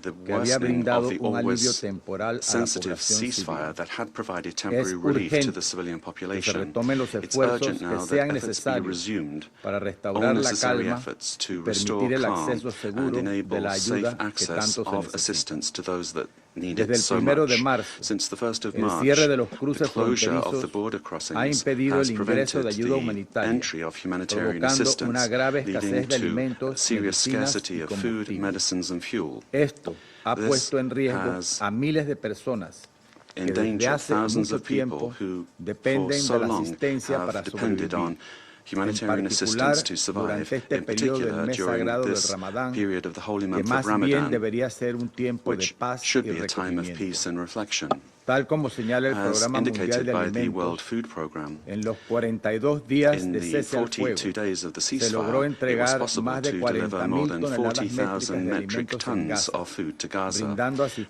the worsening of the always sensitive ceasefire that had provided temporary relief to the civilian population. It's urgent now that efforts be resumed, all necessary efforts to restore calm and enable safe access of assistance to those that need it so much. Since the 1st of March, the closure of the border crossings has prevented the entry of humanitarian assistance, leading to a serious scarcity of food, medicines and fuel. This has endangered thousands of people who, for so long, have depended on humanitarian assistance to survive, in particular during this period of the holy month of Ramadan, which should be a time of peace and reflection. As indicated by the World Food Programme, in the 42 days of the ceasefire, it was possible to deliver more than 40,000 metric tons of food to Gaza,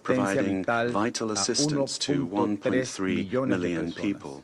providing vital assistance to 1.3 million people.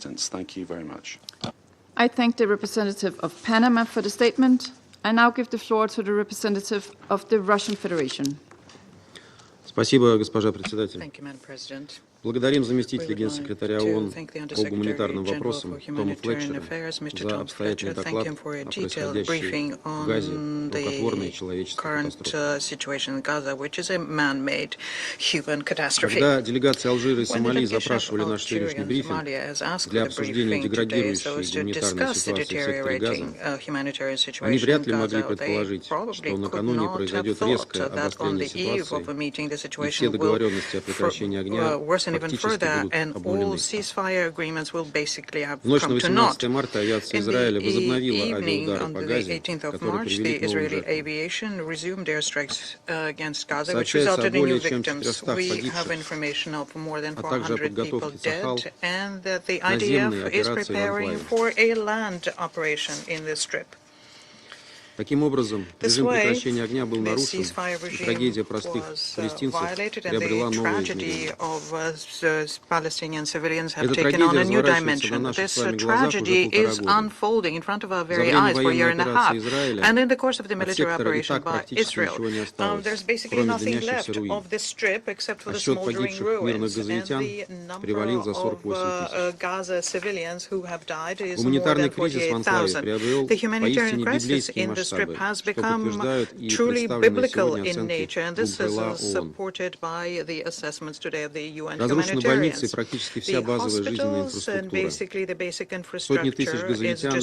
assistance. Thank you very much. I thank the representative of Panama for the statement. I now give the floor to the representative of the Russian Federation. Спасибо, госпожа председатель. Thank you, Madam President. Благодарим заместителя генсекретаря ООН по гуманитарным вопросам Тома Флетчера за обстоятельный доклад о происходящей в Газе рукотворной человеческой катастрофе. Когда делегации Алжира и Сомали запрашивали наш сегодняшний брифинг для обсуждения деградирующей гуманитарной ситуации в секторе Газа, они вряд ли могли предположить, что накануне произойдет резкое обострение ситуации, и все договоренности о прекращении огня В ночь на 18 марта авиация Израиля возобновила авиаудары по Газе, которые привели к новым жертвам. Сообщается о более чем 400 погибших, а также о подготовке Сахал наземной операции в анклаве. Таким образом, режим прекращения огня был нарушен, и трагедия простых палестинцев приобрела новые измерения. Эта трагедия разворачивается на наших с вами глазах уже полтора года. За время военной операции Израиля от сектора и так практически ничего не осталось, кроме дымящихся руин. А счет погибших мирных газоитян перевалил за 48 тысяч. Гуманитарный кризис в анклаве приобрел поистине библейские масштабы. Strip has become truly biblical in nature, and this is supported by the assessments today of the UN humanitarians. The hospitals and basically the basic infrastructure is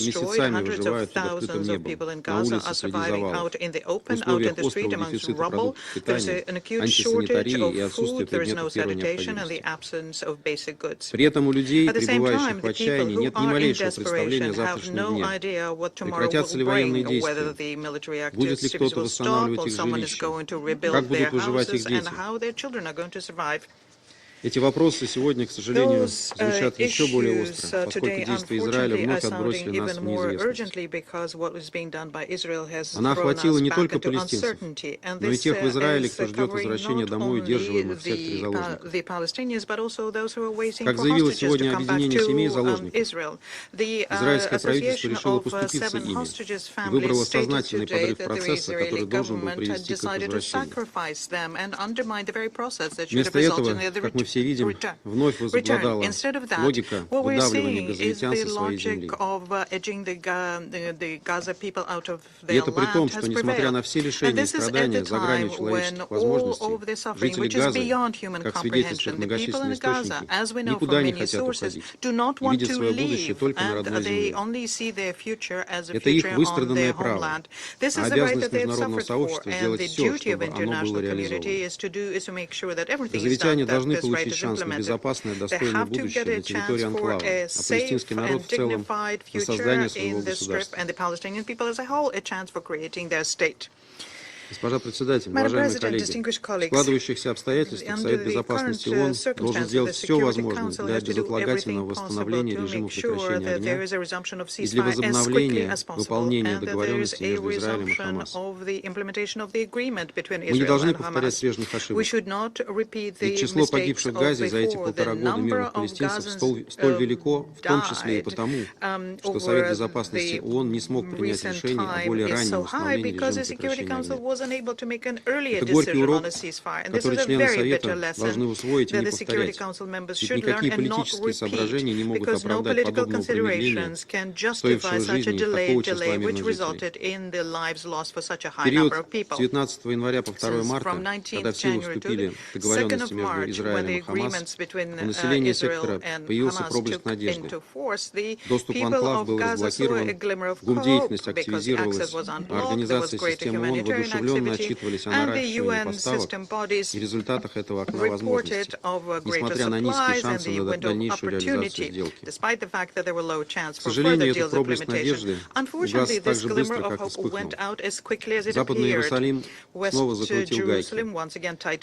destroyed. Hundreds of thousands of people in Gaza are surviving out in the open, out in the street amongst rubble. There's an acute shortage of food, there is no sanitation, and the absence of basic goods. При этом у людей, At the same time, пребывающих в the people отчаянии, who нет ни are in малейшего представления о desperation have завтрашнем no дне. idea what tomorrow Прекратятся ли will военные bring, or whether действия? the military Будет ли activities кто-то will stop, восстанавливать or их someone is жилища? going to Как rebuild their будут выживать их houses, and дети? how their children are going to survive. Эти вопросы сегодня, к сожалению, звучат еще более остро, поскольку действия Израиля вновь отбросили нас в неизвестность. Она охватила не только палестинцев, но и тех в Израиле, кто ждет возвращения домой удерживаемых в секторе заложников. Как заявило сегодня Объединение семей заложников, израильское правительство решило поступиться ими и выбрало сознательный подрыв процесса, который должен был привести к их возвращению. Вместо этого, как мы все видим, вновь возобладала логика выдавливания газоитян со своей земли. И это при том, что, несмотря на все лишения и страдания за гранью человеческих возможностей, жители Газы, как свидетельствуют многочисленные источники, никуда не хотят уходить и видят свое будущее только на родной земле. Это их выстраданное право, а обязанность международного сообщества сделать все, чтобы оно было реализовано. Газовитяне должны получить шанс на безопасное, достойное будущее на территории анклава, а палестинский народ в целом на создание своего государства. Госпожа председатель, уважаемые коллеги, в складывающихся обстоятельствах Совет Безопасности ООН должен сделать все возможное для безотлагательного восстановления режима прекращения огня и для возобновления выполнения договоренности между Израилем и Хамасом. Мы не должны повторять прежних ошибок. Ведь число погибших в Газе за эти полтора года мирных палестинцев столь велико, в том числе и потому, что Совет Безопасности ООН не смог принять решение о более раннем установлении режима прекращения огня. Это горький урок, который члены Совета должны усвоить и не повторять. Ведь никакие политические соображения не могут оправдать подобного промедления, стоившего жизни такого числа мирных жителей. В период с 19 января по 2 марта, когда в силу вступили договоренности между Израилем и Хамасом, у населения сектора появился проблеск надежды. Доступ в анклав был разблокирован, гумдеятельность активизировалась, а организации системы ООН воодушевленно отчитывались о наращивании поставок и результатах этого окна возможностей, несмотря на низкие шансы на дальнейшую реализацию сделки. К сожалению, этот проблеск надежды угас так же быстро, как и вспыхнул. Западный Иерусалим снова закрутил гайки.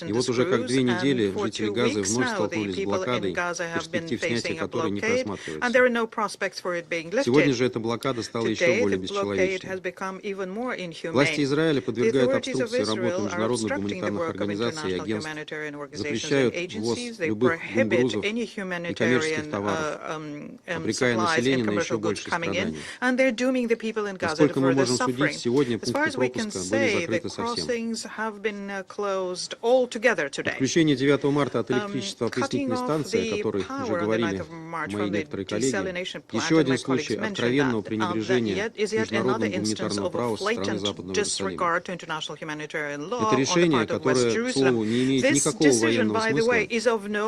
И вот уже как 2 недели жители Газы вновь столкнулись с блокадой, перспектив снятия которой не просматривается. Сегодня же эта блокада стала еще более бесчеловечной. Власти Израиля подвергают обструкции работы международных гуманитарных организаций и агентств, запрещают ввоз любых грузов и коммерческих товаров, обрекая население на еще большие страдания. Насколько мы можем судить, сегодня пункты пропуска были закрыты совсем. Отключение 9 марта от электричества опреснительной станции, о которой уже говорили мои некоторые коллеги, еще один случай откровенного пренебрежения международного гуманитарного права со стороны Западного Иерусалима. Это решение, которое, к слову, не имеет никакого военного смысла,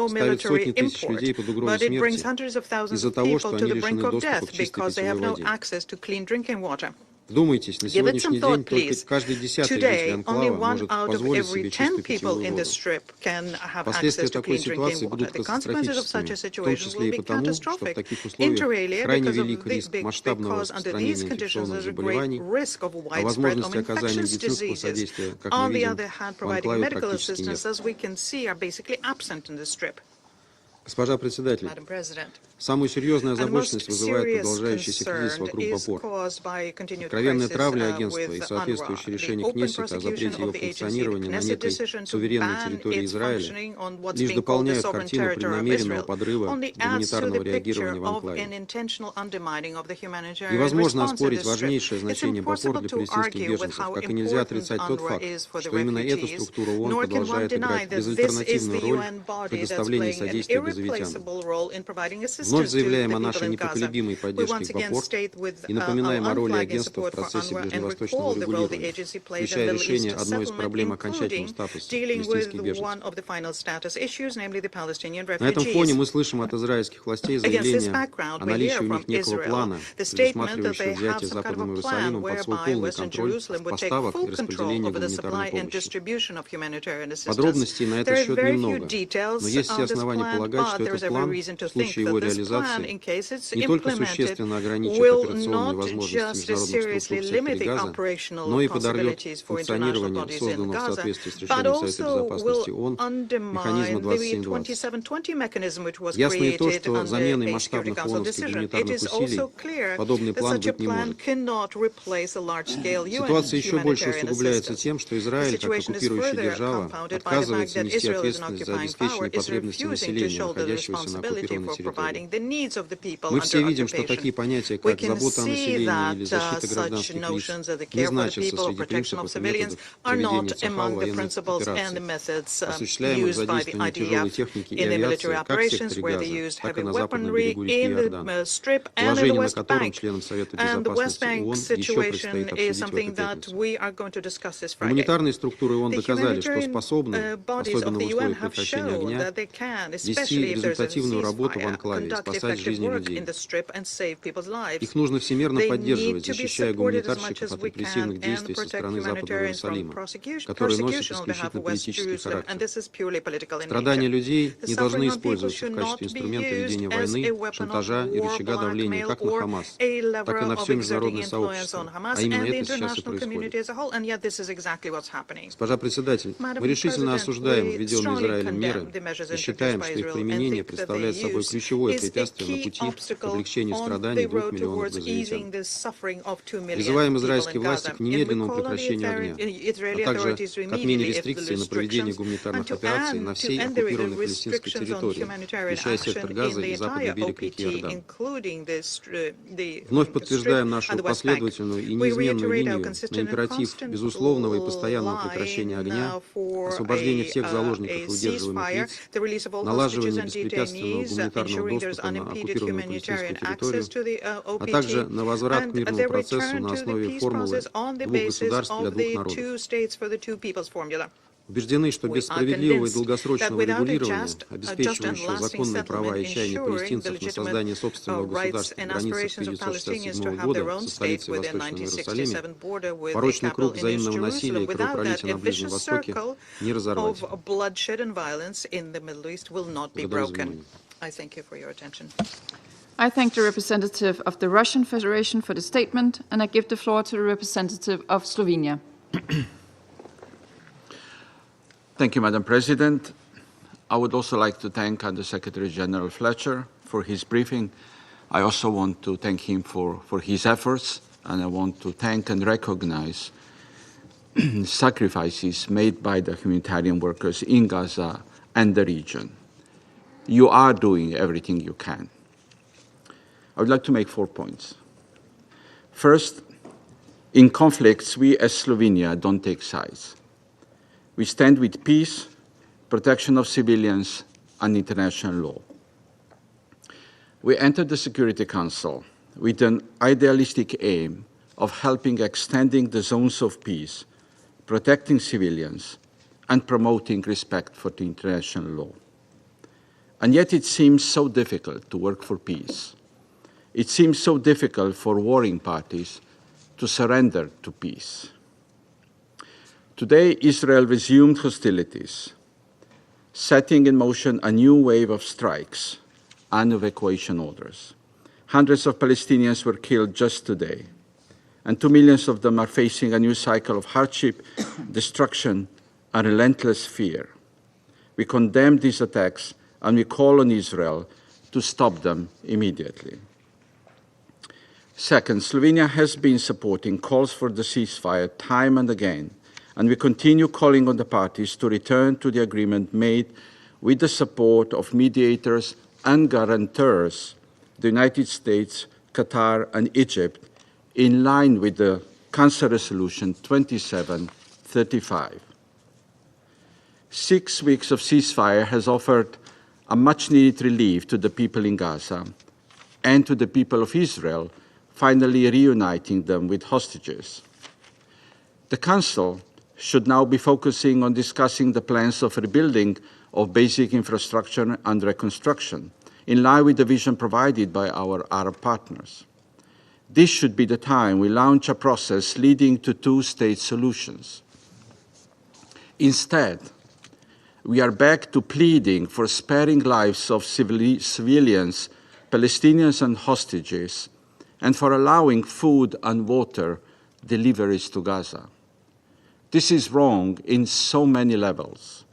ставит сотни тысяч людей под угрозу смерти из-за того, что они лишены доступа к чистой питьевой воде. Вдумайтесь, на сегодняшний день только каждый 10-й житель анклава может позволить себе чистую питьевую воду. Последствия такой ситуации будут катастрофическими, в том числе и потому, что в таких условиях крайне велик риск масштабного распространения инфекционных заболеваний, а возможности оказания медицинского содействия, как мы видим, в анклаве практически нет. Госпожа председатель, самую серьезную озабоченность вызывает продолжающийся кризис вокруг БОПОР. Откровенная травля агентства и соответствующее решение Кнессета о запрете его функционирования на некой суверенной территории Израиля лишь дополняют картину преднамеренного подрыва гуманитарного реагирования в анклаве. Невозможно оспорить важнейшее значение БОПОР для палестинских беженцев, как и нельзя отрицать тот факт, что именно эта структура ООН продолжает играть безальтернативную роль в предоставлении содействия газовитянам. Вновь заявляем о нашей непоколебимой поддержке БОПОР и напоминаем о роли агентства в процессе ближневосточного регулирования, включая решение одной из проблем окончательного статуса палестинских беженцев. На этом фоне мы слышим от израильских властей заявления о наличии у них некого плана, предусматривающего взятие Западным Иерусалимом под свой полный контроль поставок и распределения гуманитарной помощи. Подробностей на этот счет немного, но есть все основания полагать, что этот план в случае его реализации не только существенно ограничит операционные возможности международных структур в секторе Газа, но и подорвет функционирование созданного в соответствии с решением Совета Безопасности ООН механизма 2720. Ясно и то, что заменой масштабных ООНовских гуманитарных усилий подобный план быть не может. Ситуация еще больше усугубляется тем, что Израиль, как оккупирующая держава, отказывается нести ответственность за обеспечение потребностей населения, находящегося на оккупированной территории. Мы все видим, что такие понятия, как забота о населении или защита гражданских лиц, не значатся среди принципов и методов проведения Сахал военных операций, осуществляемых задействованием тяжелой техники и авиации как в секторе Газа, так и на западном берегу реки Иордан, положение на котором членам Совета Безопасности ООН еще предстоит обсудить в эту пятницу. Гуманитарные структуры ООН доказали, что способны, особенно в условиях прекращения огня, вести результативную работу в анклаве и спасать жизни людей. Их нужно всемерно поддерживать, защищая гуманитарщиков от репрессивных действий со стороны Западного Иерусалима, которые носят исключительно политический характер. Страдания людей не должны использоваться в качестве инструмента ведения войны, шантажа и рычага давления как на Хамас, так и на все международное сообщество. А именно это сейчас и происходит. Госпожа председатель, мы решительно осуждаем введенные Израилем меры и считаем, что их применение представляет собой ключевое препятствие на пути к облегчению страданий 2 миллионов газовитян. Призываем израильские власти к немедленному прекращению огня, а также к отмене рестрикций на проведение гуманитарных операций на всей оккупированной палестинской территории, включая сектор Газа и западный берег реки Иордан. Вновь подтверждаем нашу последовательную и неизменную линию на императив безусловного и постоянного прекращения огня, освобождения всех заложников и удерживаемых лиц, налаживания беспрепятственного гуманитарного доступа на оккупированную палестинскую территорию, а также на возврат к мирному процессу на основе формулы двух государств для двух народов. Убеждены, что без справедливого и долгосрочного регулирования, обеспечивающего законные права и чаяния палестинцев на создание собственного государства в границах 1967 года со столицей в Восточном Иерусалиме, порочный круг взаимного насилия и кровопролития на Ближнем Востоке не разорвать. Благодарю за внимание. I thank the representative of the Russian Federation for the statement, and I give the floor to the representative of Slovenia. Thank you, Madam President. I would also like to thank Under-Secretary General Fletcher for his briefing. I also want to thank him for his efforts, and I want to thank and recognize sacrifices made by the humanitarian workers in Gaza and the region. You are doing everything you can. I would like to make 4 points. First, in conflicts, we as Slovenia don't take sides. We stand with peace, protection of civilians, and international law. We entered the Security Council with an idealistic aim of helping extending the zones of peace, protecting civilians, and promoting respect for the international law. And yet it seems so difficult to work for peace. It seems so difficult for warring parties to surrender to peace. Today, Israel resumed hostilities, setting in motion a new wave of strikes and evacuation orders. Hundreds of Palestinians were killed just today, and 2 million of them are facing a new cycle of hardship, destruction, and relentless fear. We condemn these attacks, and we call on Israel to stop them immediately. Second, Slovenia has been supporting calls for the ceasefire time and again, and we continue calling on the parties to return to the agreement made with the support of mediators and guarantors, the United States, Qatar, and Egypt, in line with the Council Resolution 2735. 6 weeks of ceasefire has offered a much-needed relief to the people in Gaza and to the people of Israel, finally reuniting them with hostages. The Council should now be focusing on discussing the plans of rebuilding of basic infrastructure and reconstruction, in line with the vision provided by our Arab partners. This should be the time we launch a process leading to two-state solutions. Instead, we are back to pleading for sparing lives of civilians, Palestinians and hostages, and for allowing food and water deliveries to Gaza. This is wrong in so many levels.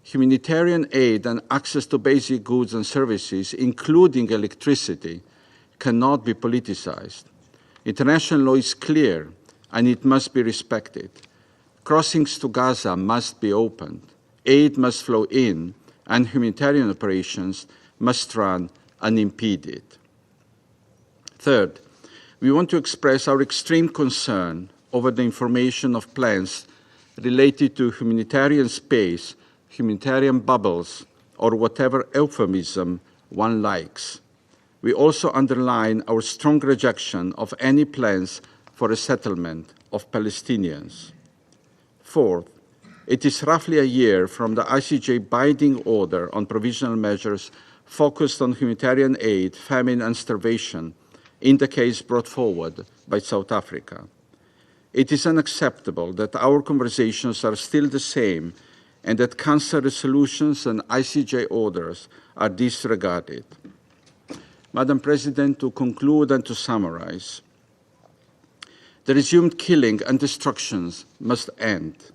Humanitarian aid and access to basic goods and services, including electricity, cannot be politicized. International law is clear, and it must be respected. Crossings to Gaza must be opened. Aid must flow in, and humanitarian operations must run unimpeded. Third, we want to express our extreme concern over the information of plans related to humanitarian space, humanitarian bubbles, or whatever euphemism one likes. We also underline our strong rejection of any plans for a settlement of Palestinians. Fourth, it is roughly a year from the ICJ binding order on provisional measures focused on humanitarian aid, famine, and starvation in the case brought forward by South Africa. It is unacceptable that our conversations are still the same and that Council resolutions and ICJ orders are disregarded. Madam President, to conclude and to summarize, the resumed killing and destructions must end.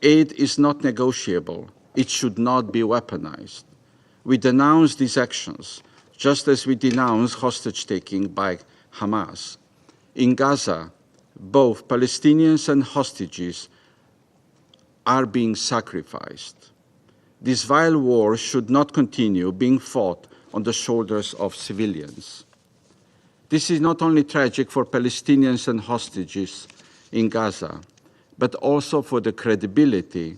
Aid is not negotiable. It should not be weaponized. We denounce these actions, just as we denounce hostage-taking by Hamas. In Gaza, both Palestinians and hostages are being sacrificed. This vile war should not continue being fought on the shoulders of civilians. This is not only tragic for Palestinians and hostages in Gaza, but also for the credibility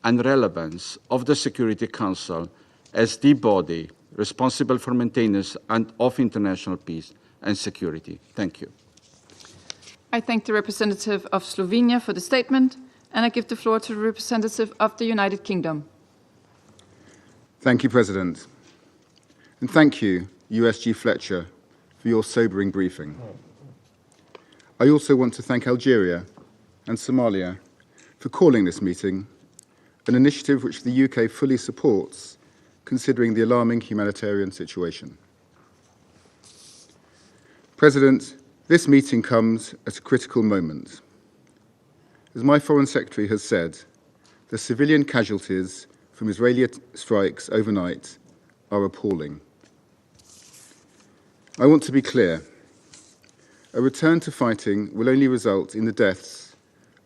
and relevance of the Security Council as the body responsible for maintenance of international peace and security. Thank you. I thank the representative of Slovenia for the statement, and I give the floor to the representative of the United Kingdom. Thank you, President. And thank you, USG Fletcher, for your sobering briefing. I also want to thank Algeria and Somalia for calling this meeting, an initiative which the UK fully supports, considering the alarming humanitarian situation. President, this meeting comes at a critical moment. As my Foreign Secretary has said, the civilian casualties from Israeli strikes overnight are appalling. I want to be clear. A return to fighting will only result in the deaths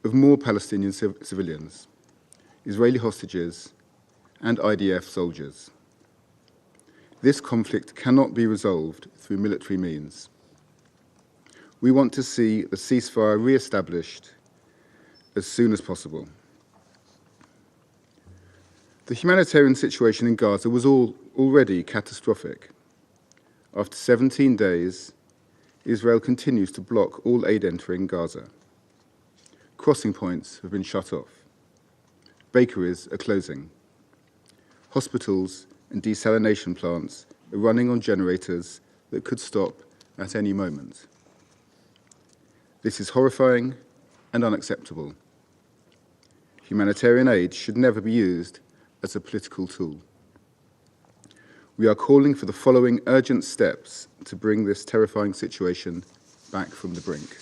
of more Palestinian civilians, Israeli hostages, and IDF soldiers. This conflict cannot be resolved through military means. We want to see the ceasefire re-established as soon as possible. The humanitarian situation in Gaza was already catastrophic. After 17 days, Israel continues to block all aid entering Gaza. Crossing points have been shut off. Bakeries are closing. Hospitals and desalination plants are running on generators that could stop at any moment. This is horrifying and unacceptable. Humanitarian aid should never be used as a political tool. We are calling for the following urgent steps to bring this terrifying situation back from the brink.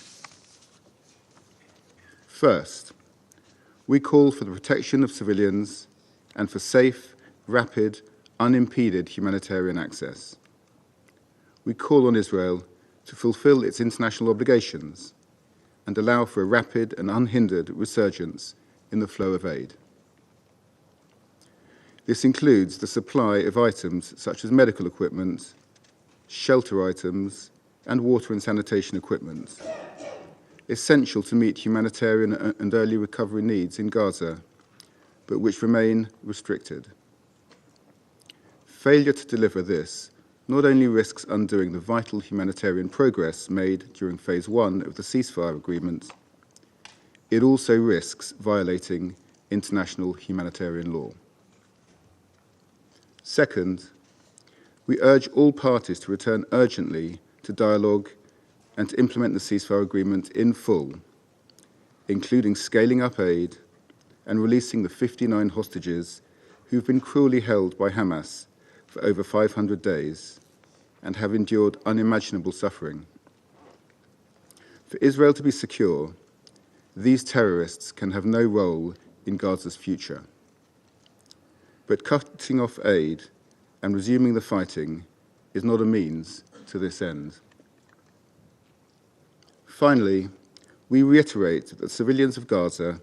First, we call for the protection of civilians and for safe, rapid, unimpeded humanitarian access. We call on Israel to fulfill its international obligations and allow for a rapid and unhindered resurgence in the flow of aid. This includes the supply of items such as medical equipment, shelter items, and water and sanitation equipment, essential to meet humanitarian and early recovery needs in Gaza, but which remain restricted. Failure to deliver this not only risks undoing the vital humanitarian progress made during Phase 1 of the ceasefire agreement, it also risks violating international humanitarian law. Second, we urge all parties to return urgently to dialogue and to implement the ceasefire agreement in full, including scaling up aid and releasing the 59 hostages who've been cruelly held by Hamas for over 500 days and have endured unimaginable suffering. For Israel to be secure, these terrorists can have no role in Gaza's future. But cutting off aid and resuming the fighting is not a means to this end. Finally, we reiterate that civilians of Gaza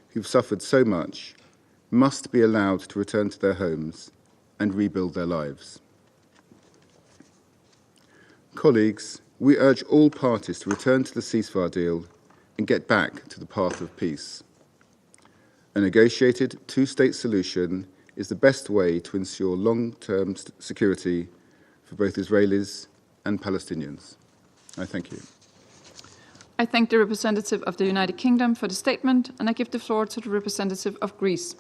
who've suffered so much must be allowed to return to their homes and rebuild their lives. Colleagues, we urge all parties to return to the ceasefire deal and get back to the path of peace. A negotiated two-state solution is the best way to ensure long-term security for both Israelis and Palestinians. I thank you. I thank the representative of the United Kingdom for the statement, and I give the floor to the representative of Greece.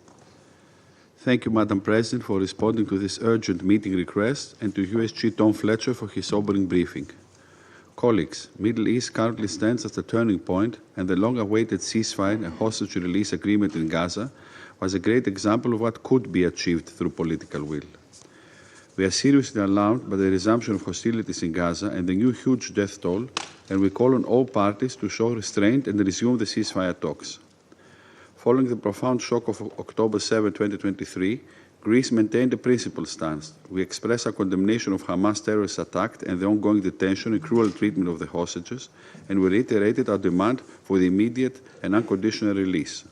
Thank you, Madam President, for responding to this urgent meeting request, and to USG Tom Fletcher for his sobering briefing. Colleagues, Middle East currently stands as a turning point, and the long-awaited ceasefire and hostage release agreement in Gaza was a great example of what could be achieved through political will. We are seriously alarmed by the resumption of hostilities in Gaza and the new huge death toll, and we call on all parties to show restraint and resume the ceasefire talks. Following the profound shock of October 7, 2023, Greece maintained a principled stance. We express our condemnation of Hamas terrorist attack and the ongoing detention and cruel treatment of the hostages, and we reiterated our demand for the immediate and unconditional release.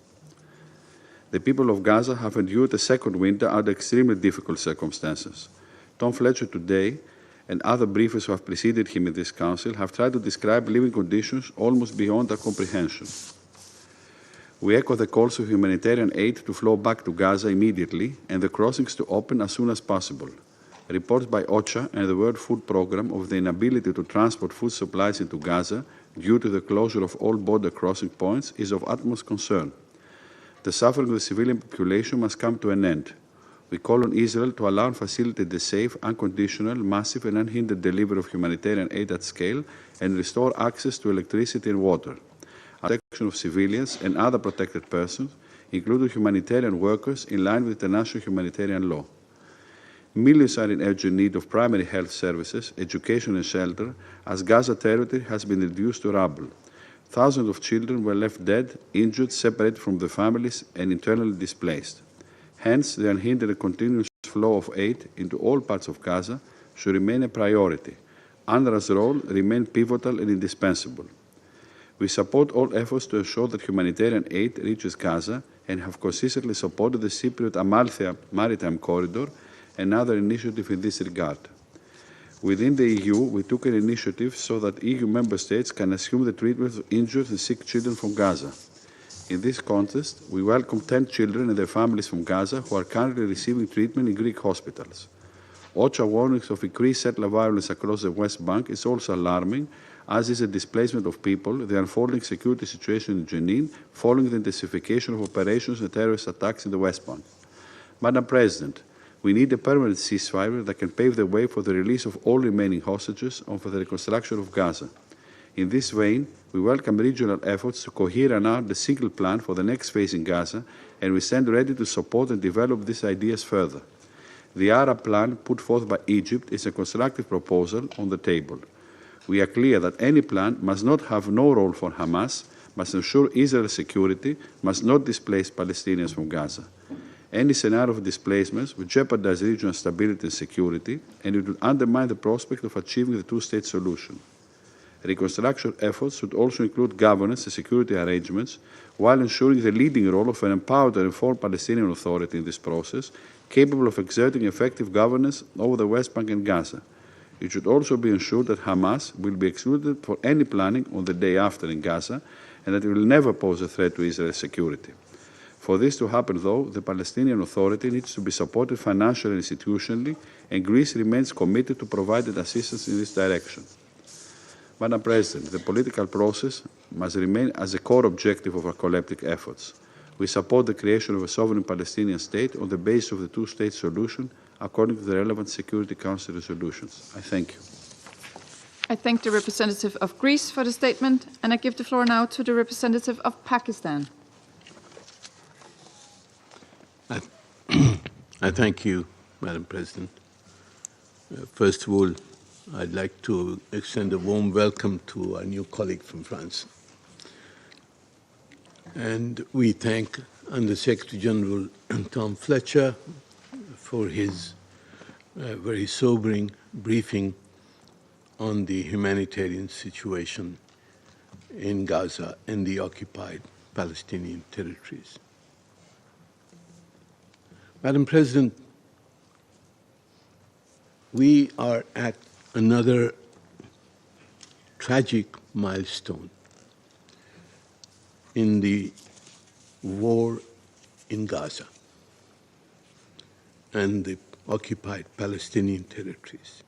The people of Gaza have endured a second winter under extremely difficult circumstances. Tom Fletcher today and other briefers who have preceded him in this Council have tried to describe living conditions almost beyond our comprehension. We echo the calls for humanitarian aid to flow back to Gaza immediately and the crossings to open as soon as possible. Reports by OCHA and the World Food Programme of the inability to transport food supplies into Gaza due to the closure of all border crossing points is of utmost concern. The suffering of the civilian population must come to an end. We call on Israel to allow and facilitate the safe, unconditional, massive and unhindered delivery of humanitarian aid at scale and restore access to electricity and water. Protection of civilians and other protected persons, including humanitarian workers, in line with international humanitarian law. Millions are in urgent need of primary health services, education and shelter, as Gaza territory has been reduced to rubble. Thousands of children were left dead, injured, separated from their families, and internally displaced. Hence, the unhindered and continuous flow of aid into all parts of Gaza should remain a priority. UNRWA's role remains pivotal and indispensable. We support all efforts to ensure that humanitarian aid reaches Gaza and have consistently supported the Cypriot-Amalthea maritime corridor and other initiatives in this regard. Within the EU, we took an initiative so that EU member states can assume the treatment of injured and sick children from Gaza. In this context, we welcome 10 children and their families from Gaza who are currently receiving treatment in Greek hospitals. OCHA warnings of increased settler violence across the West Bank is also alarming, as is the displacement of people, the unfolding security situation in Jenin following the intensification of operations and terrorist attacks in the West Bank. Madam President, we need a permanent ceasefire that can pave the way for the release of all remaining hostages and for the reconstruction of Gaza. In this vein, we welcome regional efforts to cohere and out the single plan for the next phase in Gaza, and we stand ready to support and develop these ideas further. The Arab plan put forth by Egypt is a constructive proposal on the table. We are clear that any plan must not have no role for Hamas, must ensure Israel's security, must not displace Palestinians from Gaza. Any scenario of displacements would jeopardize regional stability and security, and it would undermine the prospect of achieving the two-state solution. Reconstruction efforts should also include governance and security arrangements, while ensuring the leading role of an empowered and informed Palestinian Authority in this process, capable of exerting effective governance over the West Bank and Gaza. It should also be ensured that Hamas will be excluded for any planning on the day after in Gaza, and that it will never pose a threat to Israel's security. For this to happen, though, the Palestinian Authority needs to be supported financially and institutionally, and Greece remains committed to providing assistance in this direction. Madam President, the political process must remain as a core objective of our collective efforts. We support the creation of a sovereign Palestinian state on the basis of the two-state solution, according to the relevant Security Council resolutions. I thank you. I thank the representative of Greece for the statement, and I give the floor now to the representative of Pakistan. I thank you, Madam President. First of all, I'd like to extend a warm welcome to our new colleague from France. And we thank Under-Secretary General Tom Fletcher for his very sobering briefing on the humanitarian situation in Gaza and the occupied Palestinian territories. Madam President, we are at another tragic milestone in the war in Gaza and the occupied Palestinian territories.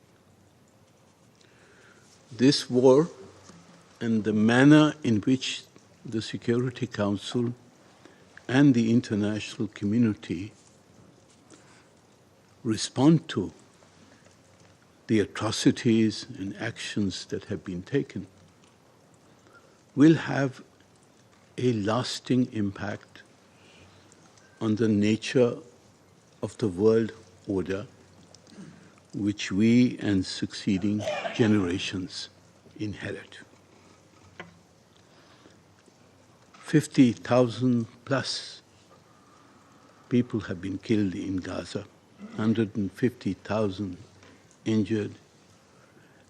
This war and the manner in which the Security Council and the international community respond to the atrocities and actions that have been taken will have a lasting impact on the nature of the world order which we and succeeding generations inherit. 50,000 plus people have been killed in Gaza, 150,000 injured,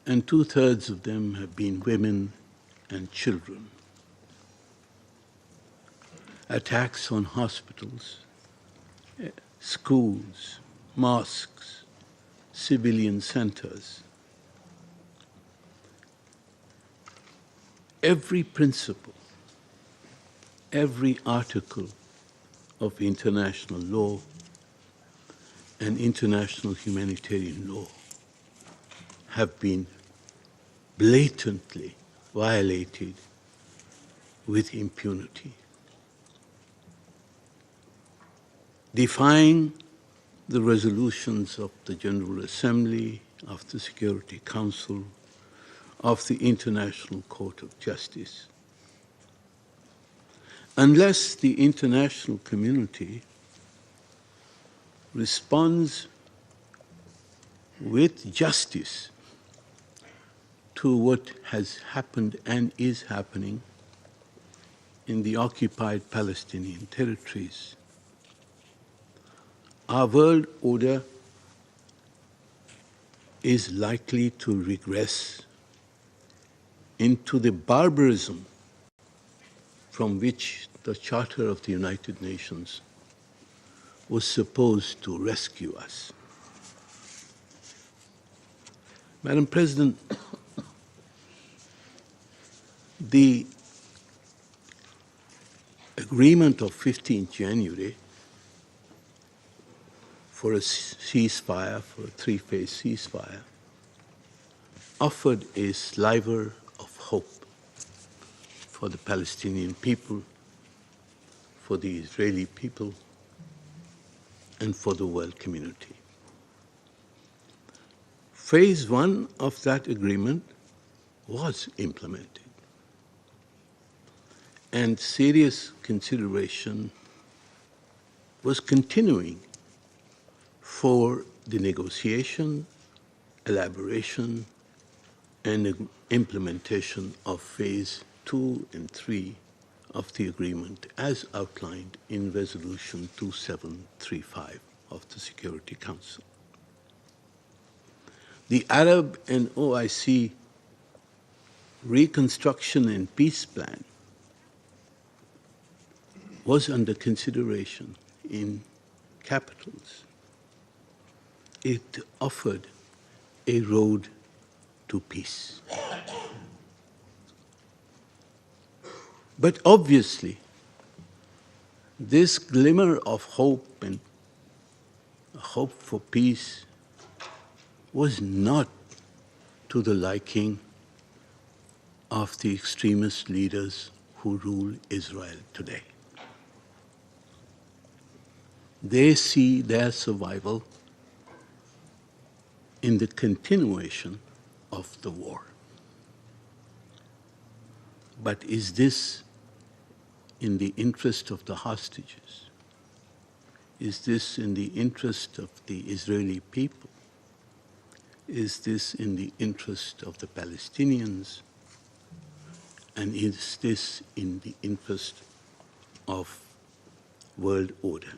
and 2/3 of them have been women and children. Attacks on hospitals, schools, mosques, civilian centers. Every principle, every article of international law and international humanitarian law have been blatantly violated with impunity. Defying the resolutions of the General Assembly, of the Security Council, of the International Court of Justice. Unless the international community responds with justice to what has happened and is happening in the occupied Palestinian territories, our world order is likely to regress into the barbarism from which the Charter of the United Nations was supposed to rescue us. Madam President, the agreement of 15th January for a ceasefire, for a three-phase ceasefire, offered a sliver of hope for the Palestinian people, for the Israeli people, and for the world community. Phase one of that agreement was implemented, and serious consideration was continuing for the negotiation, elaboration, and implementation of phase 2 and 3 of the agreement as outlined in Resolution 2735 of the Security Council. The Arab and OIC Reconstruction and Peace Plan was under consideration in capitals. It offered a road to peace. But obviously, this glimmer of hope and hope for peace was not to the liking of the extremist leaders who rule Israel today. They see their survival in the continuation of the war. But is this in the interest of the hostages? Is this in the interest of the Israeli people? Is this in the interest of the Palestinians? And is this in the interest of world order?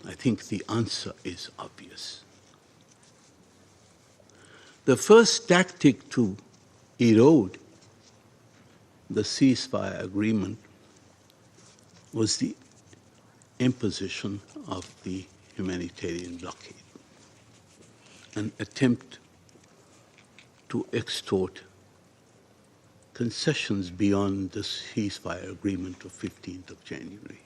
I think the answer is obvious. The first tactic to erode the ceasefire agreement was the imposition of the humanitarian blockade, an attempt to extort concessions beyond the ceasefire agreement of 15th of January.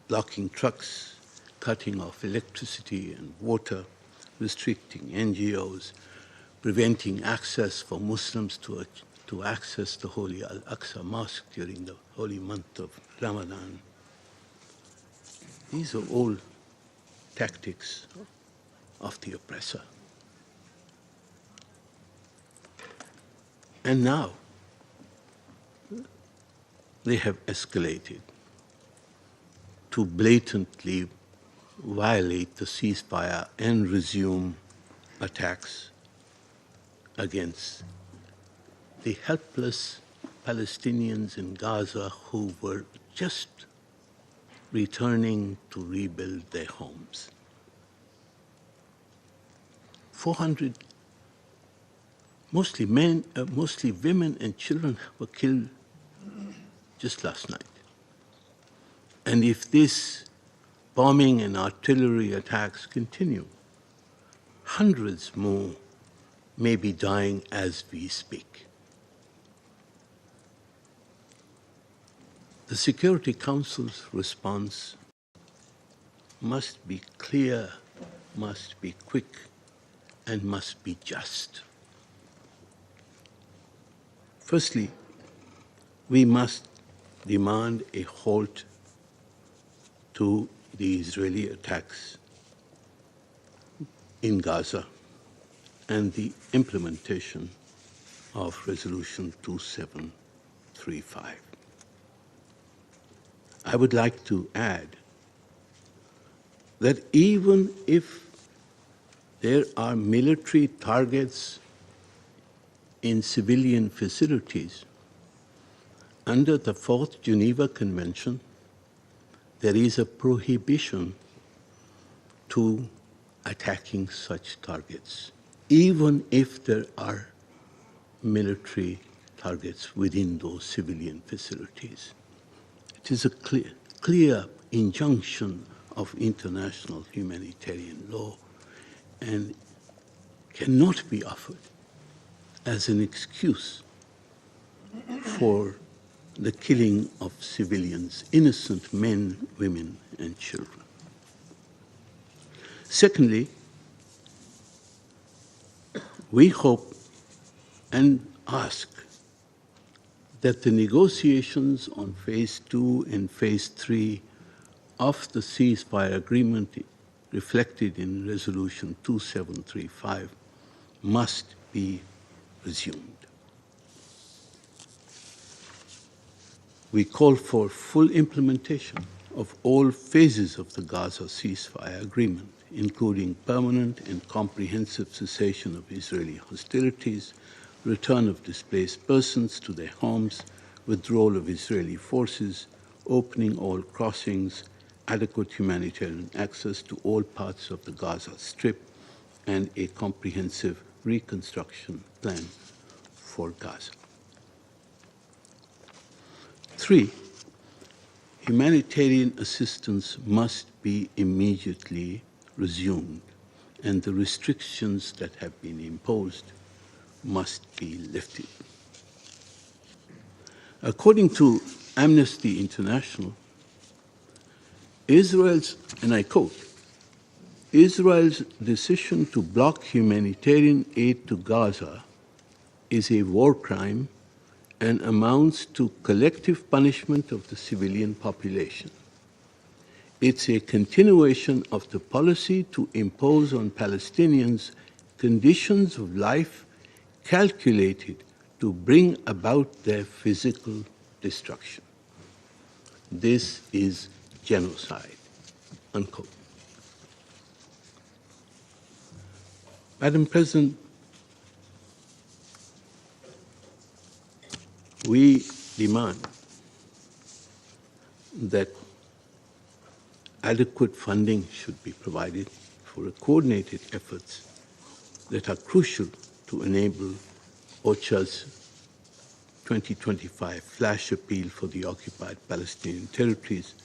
Blocking trucks, cutting off electricity and water, restricting NGOs, preventing access for Muslims to access the holy Al-Aqsa Mosque during the holy month of Ramadan. These are all tactics of the oppressor. And now they have escalated to blatantly violate the ceasefire and resume attacks against the helpless Palestinians in Gaza who were just returning to rebuild their homes. 400, mostly women and children were killed just last night. And if this bombing and artillery attacks continue, hundreds more may be dying as we speak. The Security Council's response must be clear, must be quick, and must be just. Firstly, we must demand a halt to the Israeli attacks in Gaza and the implementation of Resolution 2735. I would like to add that even if there are military targets in civilian facilities, under the Fourth Geneva Convention, there is a prohibition to attacking such targets, even if there are military targets within those civilian facilities. It is a clear injunction of international humanitarian law and cannot be offered as an excuse for the killing of civilians, innocent men, women, and children. Secondly, we hope and ask that the negotiations on Phase 2 and Phase 3 of the ceasefire agreement reflected in Resolution 2735 must be resumed. We call for full implementation of all phases of the Gaza ceasefire agreement, including permanent and comprehensive cessation of Israeli hostilities, return of displaced persons to their homes, withdrawal of Israeli forces, opening all crossings, adequate humanitarian access to all parts of the Gaza Strip, and a comprehensive reconstruction plan for Gaza. 3, humanitarian assistance must be immediately resumed, and the restrictions that have been imposed must be lifted. According to Amnesty International, Israel's, and I quote, Israel's decision to block humanitarian aid to Gaza is a war crime and amounts to collective punishment of the civilian population. It's a continuation of the policy to impose on Palestinians conditions of life calculated to bring about their physical destruction. This is genocide, unquote. Madam President, we demand that adequate funding should be provided for coordinated efforts that are crucial to enable OCHA's 2025 flash appeal for the occupied Palestinian territories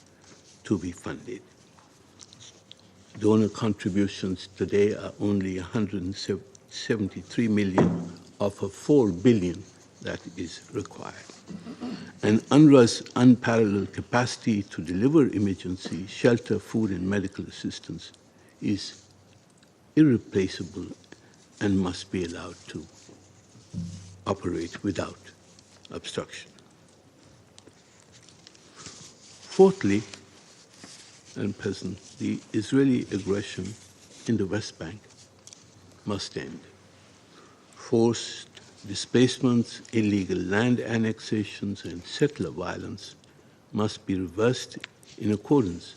to be funded. Donor contributions today are only 173 million of a 4 billion that is required. And UNRWA's unparalleled capacity to deliver emergency, shelter, food, and medical assistance is irreplaceable and must be allowed to operate without obstruction. Fourthly, Madam President, the Israeli aggression in the West Bank must end. Forced displacements, illegal land annexations, and settler violence must be reversed in accordance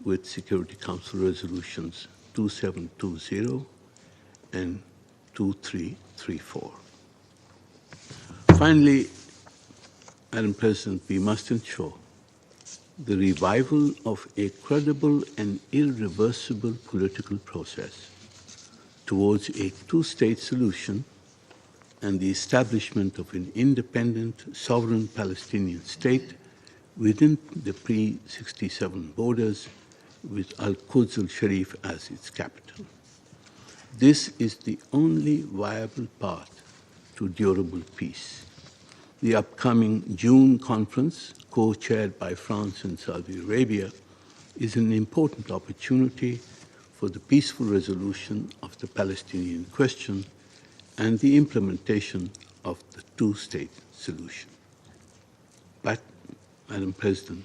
with Security Council resolutions 2720 and 2334. Finally, Madam President, we must ensure the revival of a credible and irreversible political process towards a two-state solution and the establishment of an independent, sovereign Palestinian state within the pre-67 borders with Al-Quds al-Sharif as its capital. This is the only viable path to durable peace. The upcoming June conference, co-chaired by France and Saudi Arabia, is an important opportunity for the peaceful resolution of the Palestinian question and the implementation of the two-state solution. But, Madam President,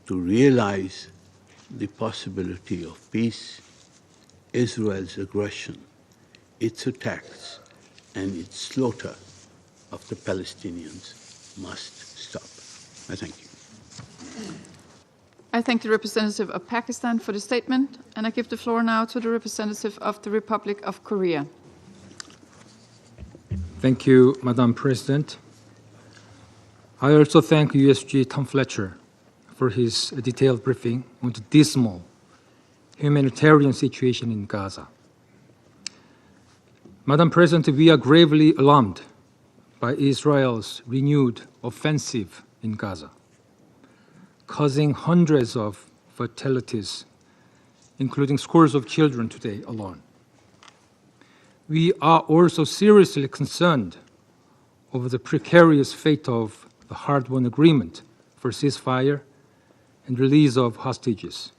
to realize the possibility of peace, Israel's aggression, its attacks, and its slaughter of the Palestinians must stop. I thank you. I thank the representative of Pakistan for the statement, and I give the floor now to the representative of the Republic of Korea. Thank you, Madam President. I also thank USG Tom Fletcher for his detailed briefing on the dismal humanitarian situation in Gaza. Madam President, we are gravely alarmed by Israel's renewed offensive in Gaza, causing hundreds of fatalities, including scores of children today alone. We are also seriously concerned over the precarious fate of the hard-won agreement for ceasefire and release of hostages,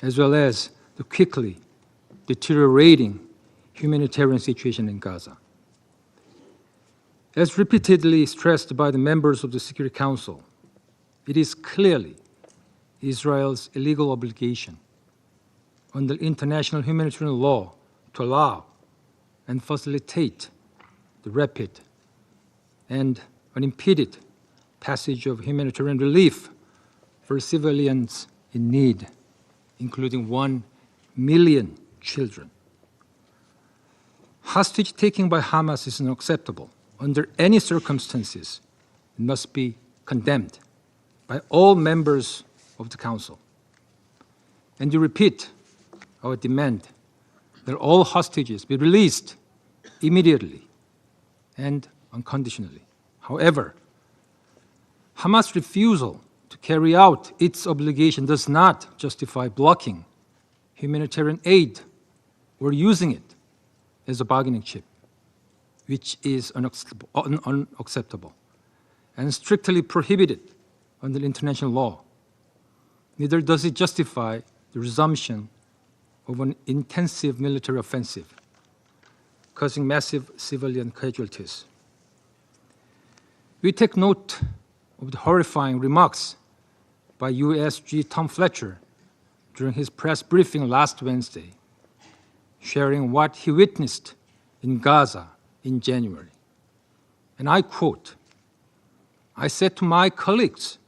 as well as the quickly deteriorating humanitarian situation in Gaza. As repeatedly stressed by the members of the Security Council, it is clearly Israel's illegal obligation under international humanitarian law to allow and facilitate the rapid and unimpeded passage of humanitarian relief for civilians in need, including 1 million children. Hostage taking by Hamas is unacceptable under any circumstances. It must be condemned by all members of the Council. And we repeat our demand that all hostages be released immediately and unconditionally. However, Hamas' refusal to carry out its obligation does not justify blocking humanitarian aid or using it as a bargaining chip, which is unacceptable and strictly prohibited under international law. Neither does it justify the resumption of an intensive military offensive, causing massive civilian casualties. We take note of the horrifying remarks by USG Tom Fletcher during his press briefing last Wednesday, sharing what he witnessed in Gaza in January. And I quote, "I said to my colleagues,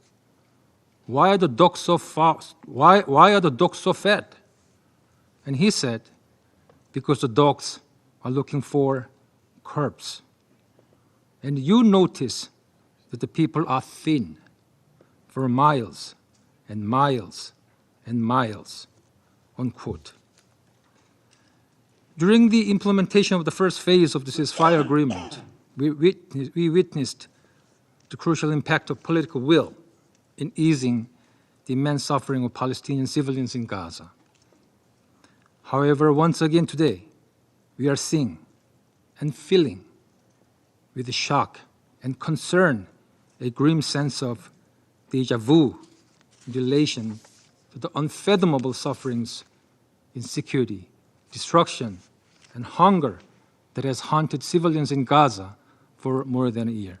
why are the dogs so fast? Why are the dogs so fat?" And he said, "Because the dogs are looking for curbs." And you notice that the people are thin for miles and miles and miles, unquote. During the implementation of the first phase of the ceasefire agreement, we witnessed the crucial impact of political will in easing the immense suffering of Palestinian civilians in Gaza. However, once again today, we are seeing and feeling with shock and concern a grim sense of déjà vu in relation to the unfathomable sufferings, insecurity, destruction, and hunger that has haunted civilians in Gaza for more than a year.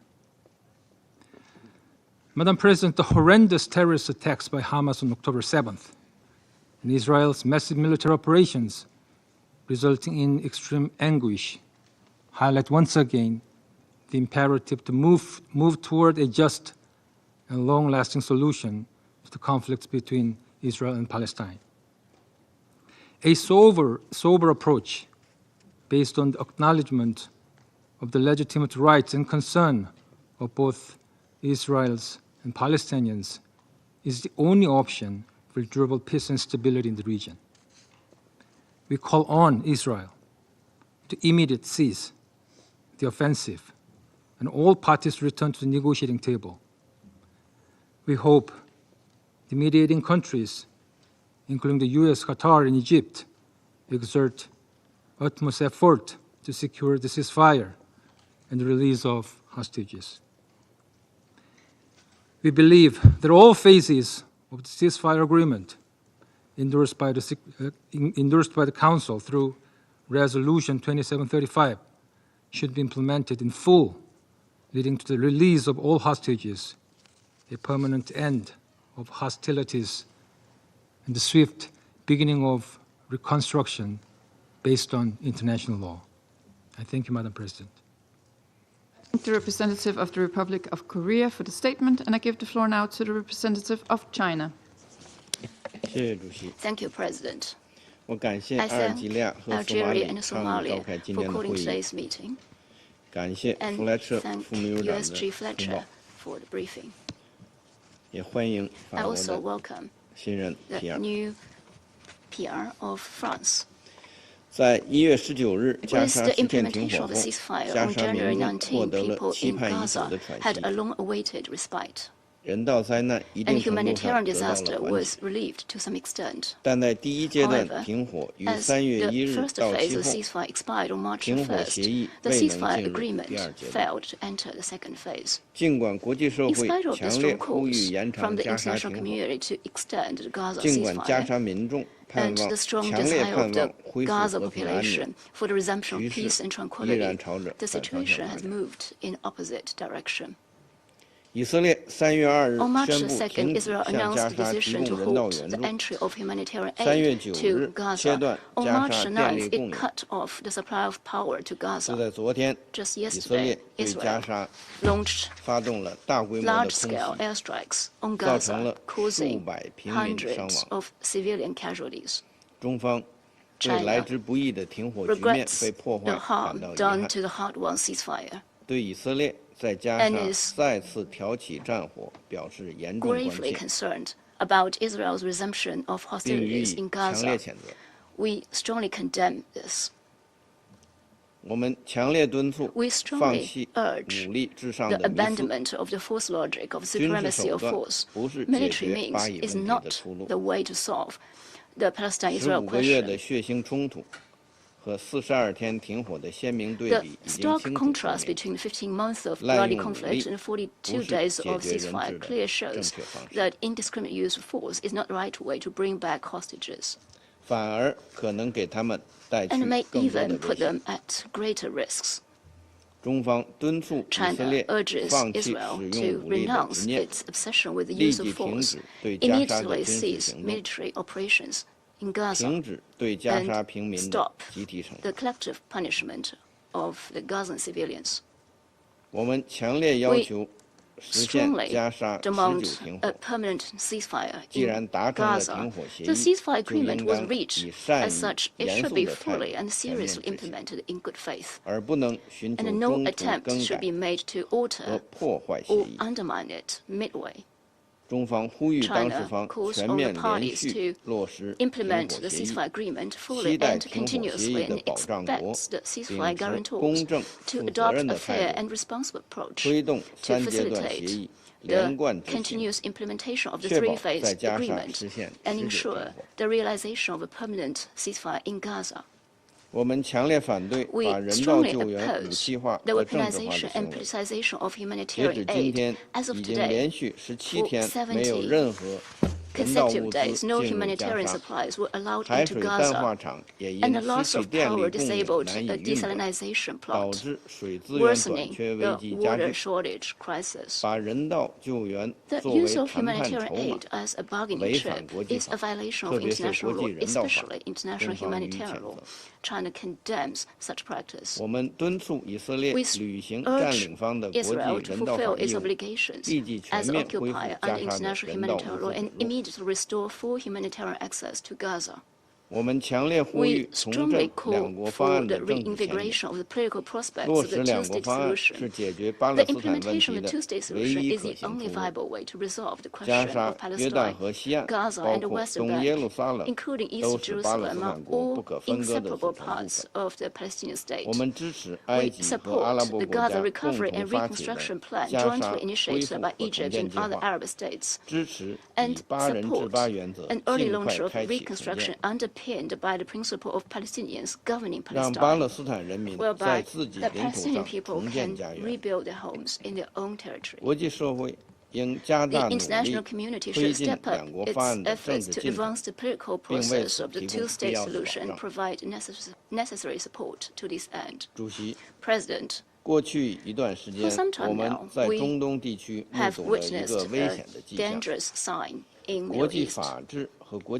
Madam President, the horrendous terrorist attacks by Hamas on October 7th and Israel's massive military operations resulting in extreme anguish highlight once again the imperative to move toward a just and long-lasting solution to the conflicts between Israel and Palestine. A sober approach based on the acknowledgement of the legitimate rights and concern of both Israelis and Palestinians is the only option for durable peace and stability in the region. We call on Israel to immediately cease the offensive and all parties return to the negotiating table. We hope the mediating countries, including the US, Qatar, and Egypt, exert utmost effort to secure the ceasefire and the release of hostages. We believe that all phases of the ceasefire agreement endorsed by the Council through Resolution 2735 should be implemented in full, leading to the release of all hostages, a permanent end of hostilities, and the swift beginning of reconstruction based on international law. I thank you, Madam President. Thank the representative of the Republic of Korea for the statement, and I give the floor now to the representative of China. Thank you, President. I thank Algeria and Somalia for calling today's meeting, and thank USG Fletcher for the briefing. I also welcome the new PR of France. With the implementation of the ceasefire on January 19, people in Gaza had a long-awaited respite, and humanitarian disaster was relieved to some extent. However, as the first phase of the ceasefire expired on March 1st, the ceasefire agreement failed to enter the second phase. In spite of the strong calls from the international community to extend the Gaza ceasefire, and the strong desire of the Gaza population for the resumption of peace and tranquility, the situation has moved in opposite direction. On March 2nd, Israel announced the decision to halt the entry of humanitarian aid to Gaza. On March 9th, it cut off the supply of power to Gaza. Just yesterday, Israel launched large-scale airstrikes on Gaza, causing hundreds of civilian casualties. China regrets the harm done to the hard-won ceasefire and is gravely concerned about Israel's resumption of hostilities in Gaza. We strongly condemn this. We strongly urge the abandonment of the force logic of supremacy of force. Military means is not the way to solve the Palestine-Israel question. The stark contrast between 15 months of bloody conflict and 42 days of ceasefire clearly shows that indiscriminate use of force is not the right way to bring back hostages, and may even put them at greater risks. China urges Israel to renounce its obsession with the use of force, immediately cease military operations in Gaza, and stop the collective punishment of the Gazan civilians. We strongly demand a permanent ceasefire in Gaza. The ceasefire agreement was reached. As such, it should be fully and seriously implemented in good faith, and no attempt should be made to alter or undermine it midway. China calls on the parties to implement the ceasefire agreement fully and continuously, and expects the ceasefire guarantors to adopt a fair and responsible approach to facilitate the continuous implementation of the three-phase agreement and ensure the realization of a permanent ceasefire in Gaza. We strongly oppose the weaponization and politicization of humanitarian aid. As of today, for 70 consecutive days, no humanitarian supplies were allowed into Gaza, and the loss of power disabled a desalinization plant, worsening the water shortage crisis. The use of humanitarian aid as a bargaining chip is a violation of international law, especially international humanitarian law. China condemns such practice. We urge Israel to fulfill its obligations as occupier under international humanitarian law and immediately restore full humanitarian access to Gaza. We strongly call for the reinvigoration of the political prospects of the two-state solution. The implementation of the two-state solution is the only viable way to resolve the question of Palestine, Gaza, and the West Bank, including East Jerusalem, are all inseparable parts of the Palestinian state. We support the Gaza Recovery and Reconstruction Plan jointly initiated by Egypt and other Arab states, and support an early launch of reconstruction underpinned by the principle of Palestinians governing Palestine, whereby the Palestinian people can rebuild their homes in their own territory. The international community should step up its efforts to advance the political process of the two-state solution and provide necessary support to this end. President, for some time now, we have witnessed a dangerous sign in the Middle East.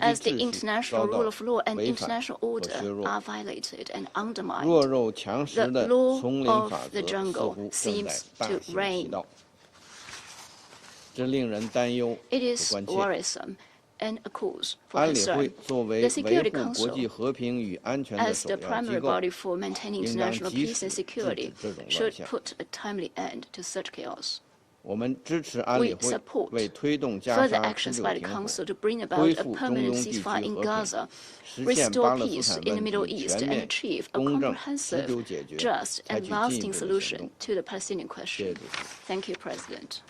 As the international rule of law and international order are violated and undermined, the law of the jungle seems to reign. It is worrisome and a cause for concern. The Security Council, as the primary body for maintaining international peace and security, should put a timely end to such chaos. We support further actions by the Council to bring about a permanent ceasefire in Gaza, restore peace in the Middle East, and achieve a comprehensive, just, and lasting solution to the Palestinian question. Thank you, President.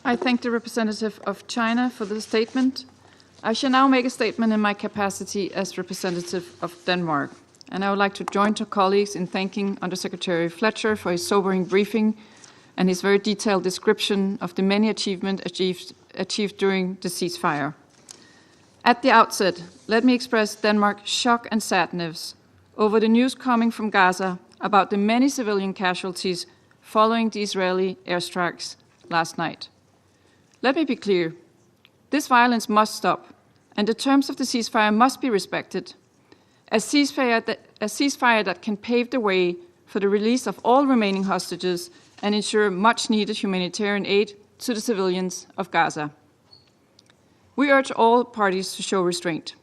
I thank the representative of China for the statement. I shall now make a statement in my capacity as representative of Denmark. And I would like to join to colleagues in thanking Undersecretary Fletcher for his sobering briefing and his very detailed description of the many achievements achieved during the ceasefire. At the outset, let me express Denmark's shock and sadness over the news coming from Gaza about the many civilian casualties following the Israeli airstrikes last night. Let me be clear, this violence must stop, and the terms of the ceasefire must be respected. A ceasefire that can pave the way for the release of all remaining hostages and ensure much-needed humanitarian aid to the civilians of Gaza. We urge all parties to show restraint.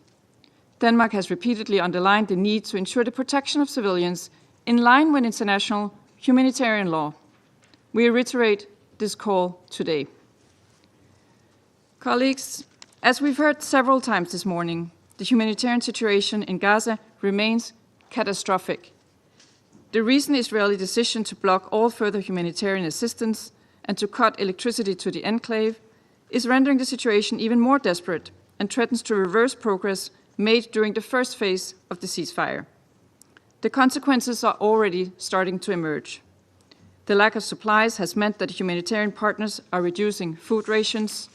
Denmark has repeatedly underlined the need to ensure the protection of civilians in line with international humanitarian law. We reiterate this call today. Colleagues, as we've heard several times this morning, the humanitarian situation in Gaza remains catastrophic. The recent Israeli decision to block all further humanitarian assistance and to cut electricity to the enclave is rendering the situation even more desperate and threatens to reverse progress made during the first phase of the ceasefire. The consequences are already starting to emerge. The lack of supplies has meant that humanitarian partners are reducing food rations.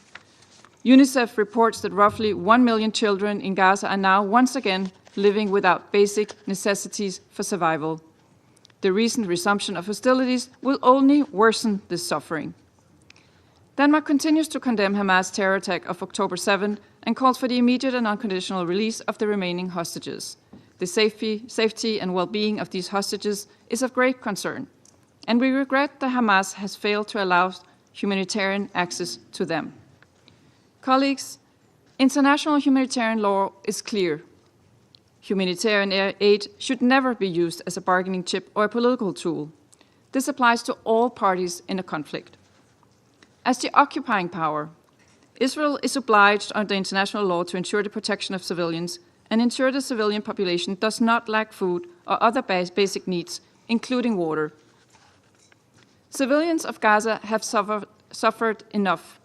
UNICEF reports that roughly 1 million children in Gaza are now once again living without basic necessities for survival. The recent resumption of hostilities will only worsen this suffering. Denmark continues to condemn Hamas' terror attack of October 7 and calls for the immediate and unconditional release of the remaining hostages. The safety and well-being of these hostages is of great concern, and we regret that Hamas has failed to allow humanitarian access to them. Colleagues, international humanitarian law is clear. Humanitarian aid should never be used as a bargaining chip or a political tool. This applies to all parties in a conflict. As the occupying power, Israel is obliged under international law to ensure the protection of civilians and ensure the civilian population does not lack food or other basic needs, including water. Civilians of Gaza have suffered enough.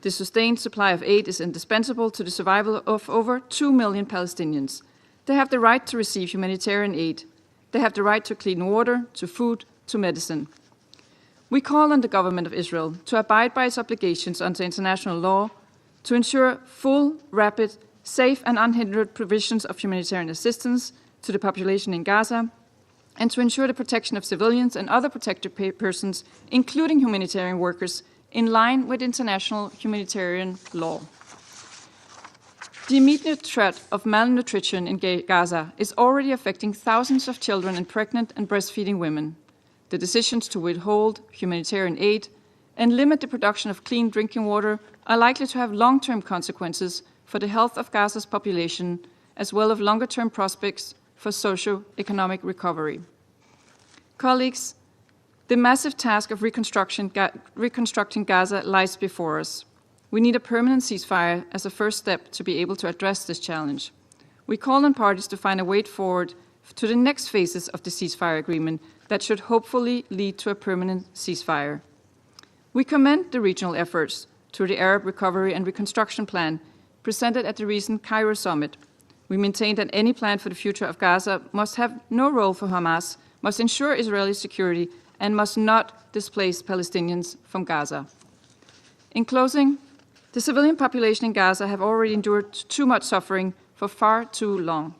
The sustained supply of aid is indispensable to the survival of over 2 million Palestinians. They have the right to receive humanitarian aid. They have the right to clean water, to food, to medicine. We call on the government of Israel to abide by its obligations under international law to ensure full, rapid, safe and unhindered provisions of humanitarian assistance to the population in Gaza, and to ensure the protection of civilians and other protected persons, including humanitarian workers, in line with international humanitarian law. The immediate threat of malnutrition in Gaza is already affecting thousands of children and pregnant and breastfeeding women. The decisions to withhold humanitarian aid and limit the production of clean drinking water are likely to have long-term consequences for the health of Gaza's population, as well as longer-term prospects for socio-economic recovery. Colleagues, the massive task of reconstructing Gaza lies before us. We need a permanent ceasefire as a first step to be able to address this challenge. We call on parties to find a way forward to the next phases of the ceasefire agreement that should hopefully lead to a permanent ceasefire. We commend the regional efforts through the Arab Recovery and Reconstruction Plan presented at the recent Cairo summit. We maintain that any plan for the future of Gaza must have no role for Hamas, must ensure Israeli security, and must not displace Palestinians from Gaza. In closing, the civilian population in Gaza have already endured too much suffering for far too long.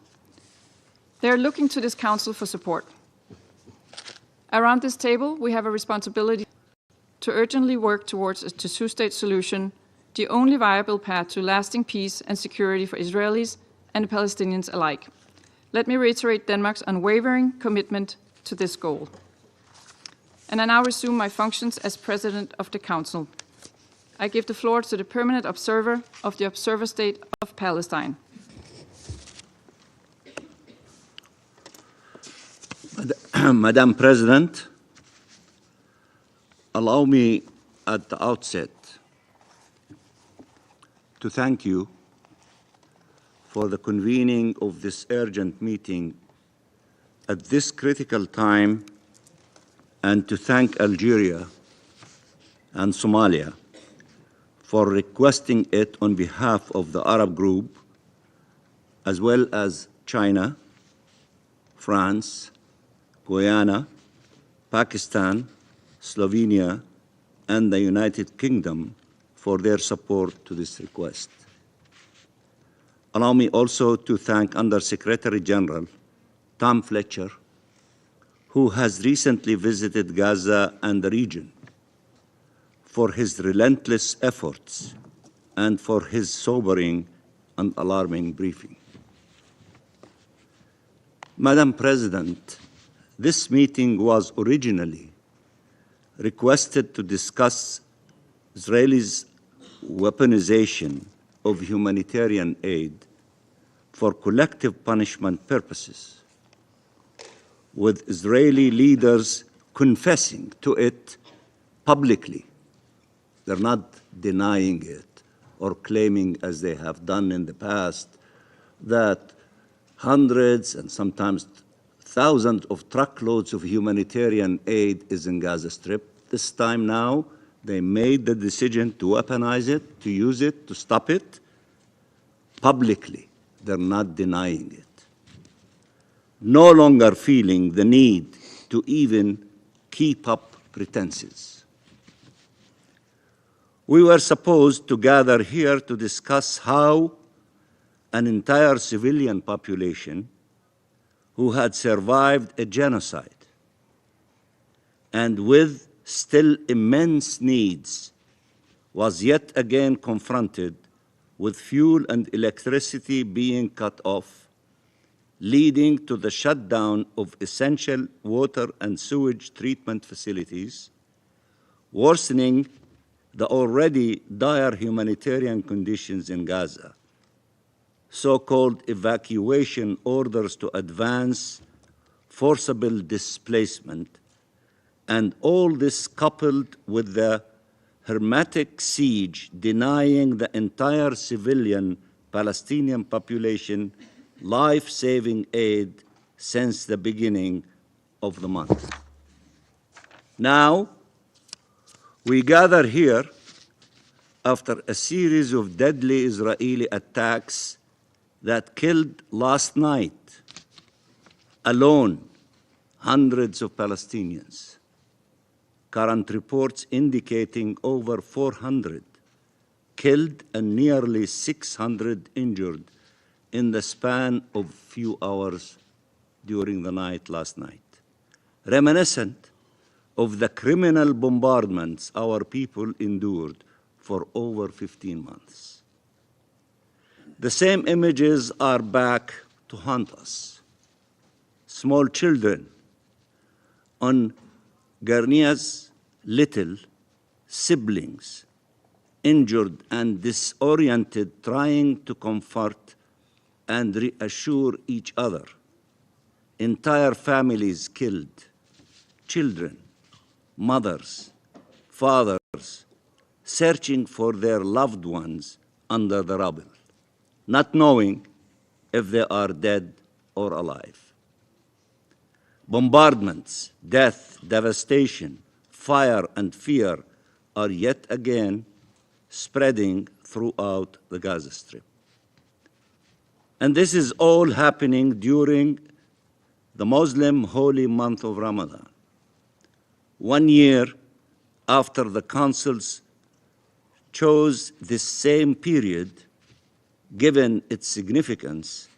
They are looking to this Council for support. Around this table, we have a responsibility to urgently work towards a two-state solution, the only viable path to lasting peace and security for Israelis and Palestinians alike. Let me reiterate Denmark's unwavering commitment to this goal. And I now resume my functions as President of the Council. I give the floor to the permanent observer of the Observer State of Palestine. Madam President, allow me at the outset to thank you for the convening of this urgent meeting at this critical time, and to thank Algeria and Somalia for requesting it on behalf of the Arab group, as well as China, France, Guyana, Pakistan, Slovenia, and the United Kingdom for their support to this request. Allow me also to thank Under-Secretary General Tom Fletcher, who has recently visited Gaza and the region, for his relentless efforts and for his sobering and alarming briefing. Madam President, this meeting was originally requested to discuss Israel's weaponization of humanitarian aid for collective punishment purposes, with Israeli leaders confessing to it publicly. They're not denying it or claiming, as they have done in the past, that hundreds and sometimes thousands of truckloads of humanitarian aid is in Gaza Strip. This time now, they made the decision to weaponize it, to use it, to stop it publicly. They're not denying it. No longer feeling the need to even keep up pretenses. We were supposed to gather here to discuss how an entire civilian population who had survived a genocide and with still immense needs was yet again confronted with fuel and electricity being cut off, leading to the shutdown of essential water and sewage treatment facilities, worsening the already dire humanitarian conditions in Gaza, so-called evacuation orders to advance, forcible displacement, and all this coupled with the hermetic siege denying the entire civilian Palestinian population life-saving aid since the beginning of the month. Now, we gather here after a series of deadly Israeli attacks that killed last night alone hundreds of Palestinians. Current reports indicating over 400 killed and nearly 600 injured in the span of few hours during the night last night, reminiscent of the criminal bombardments our people endured for over 15 months. The same images are back to haunt us. Small children on Garnia's little siblings, injured and disoriented, trying to comfort and reassure each other. Entire families killed, children, mothers, fathers, searching for their loved ones under the rubble, not knowing if they are dead or alive. Bombardments, death, devastation, fire, and fear are yet again spreading throughout the Gaza Strip. And this is all happening during the Muslim holy month of Ramadan, 1 year after the councils chose this same period, given its significance,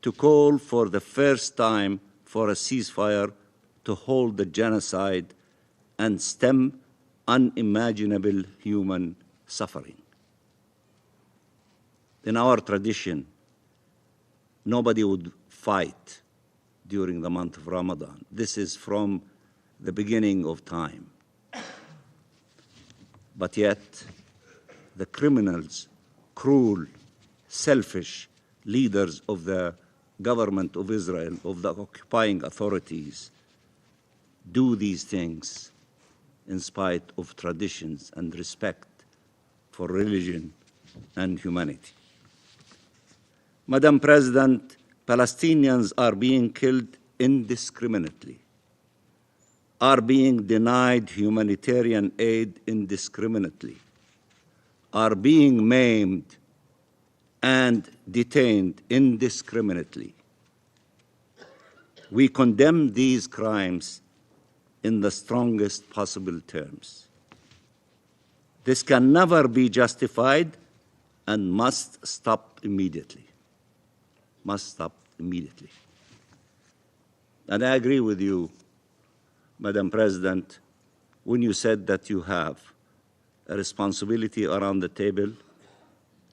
to call for the first time for a ceasefire to hold the genocide and stem unimaginable human suffering. In our tradition, nobody would fight during the month of Ramadan. This is from the beginning of time. But yet, the criminals, cruel, selfish leaders of the government of Israel, of the occupying authorities, do these things in spite of traditions and respect for religion and humanity. Madam President, Palestinians are being killed indiscriminately, are being denied humanitarian aid indiscriminately, are being maimed and detained indiscriminately. We condemn these crimes in the strongest possible terms. This can never be justified and must stop immediately. Must stop immediately. And I agree with you, Madam President, when you said that you have a responsibility around the table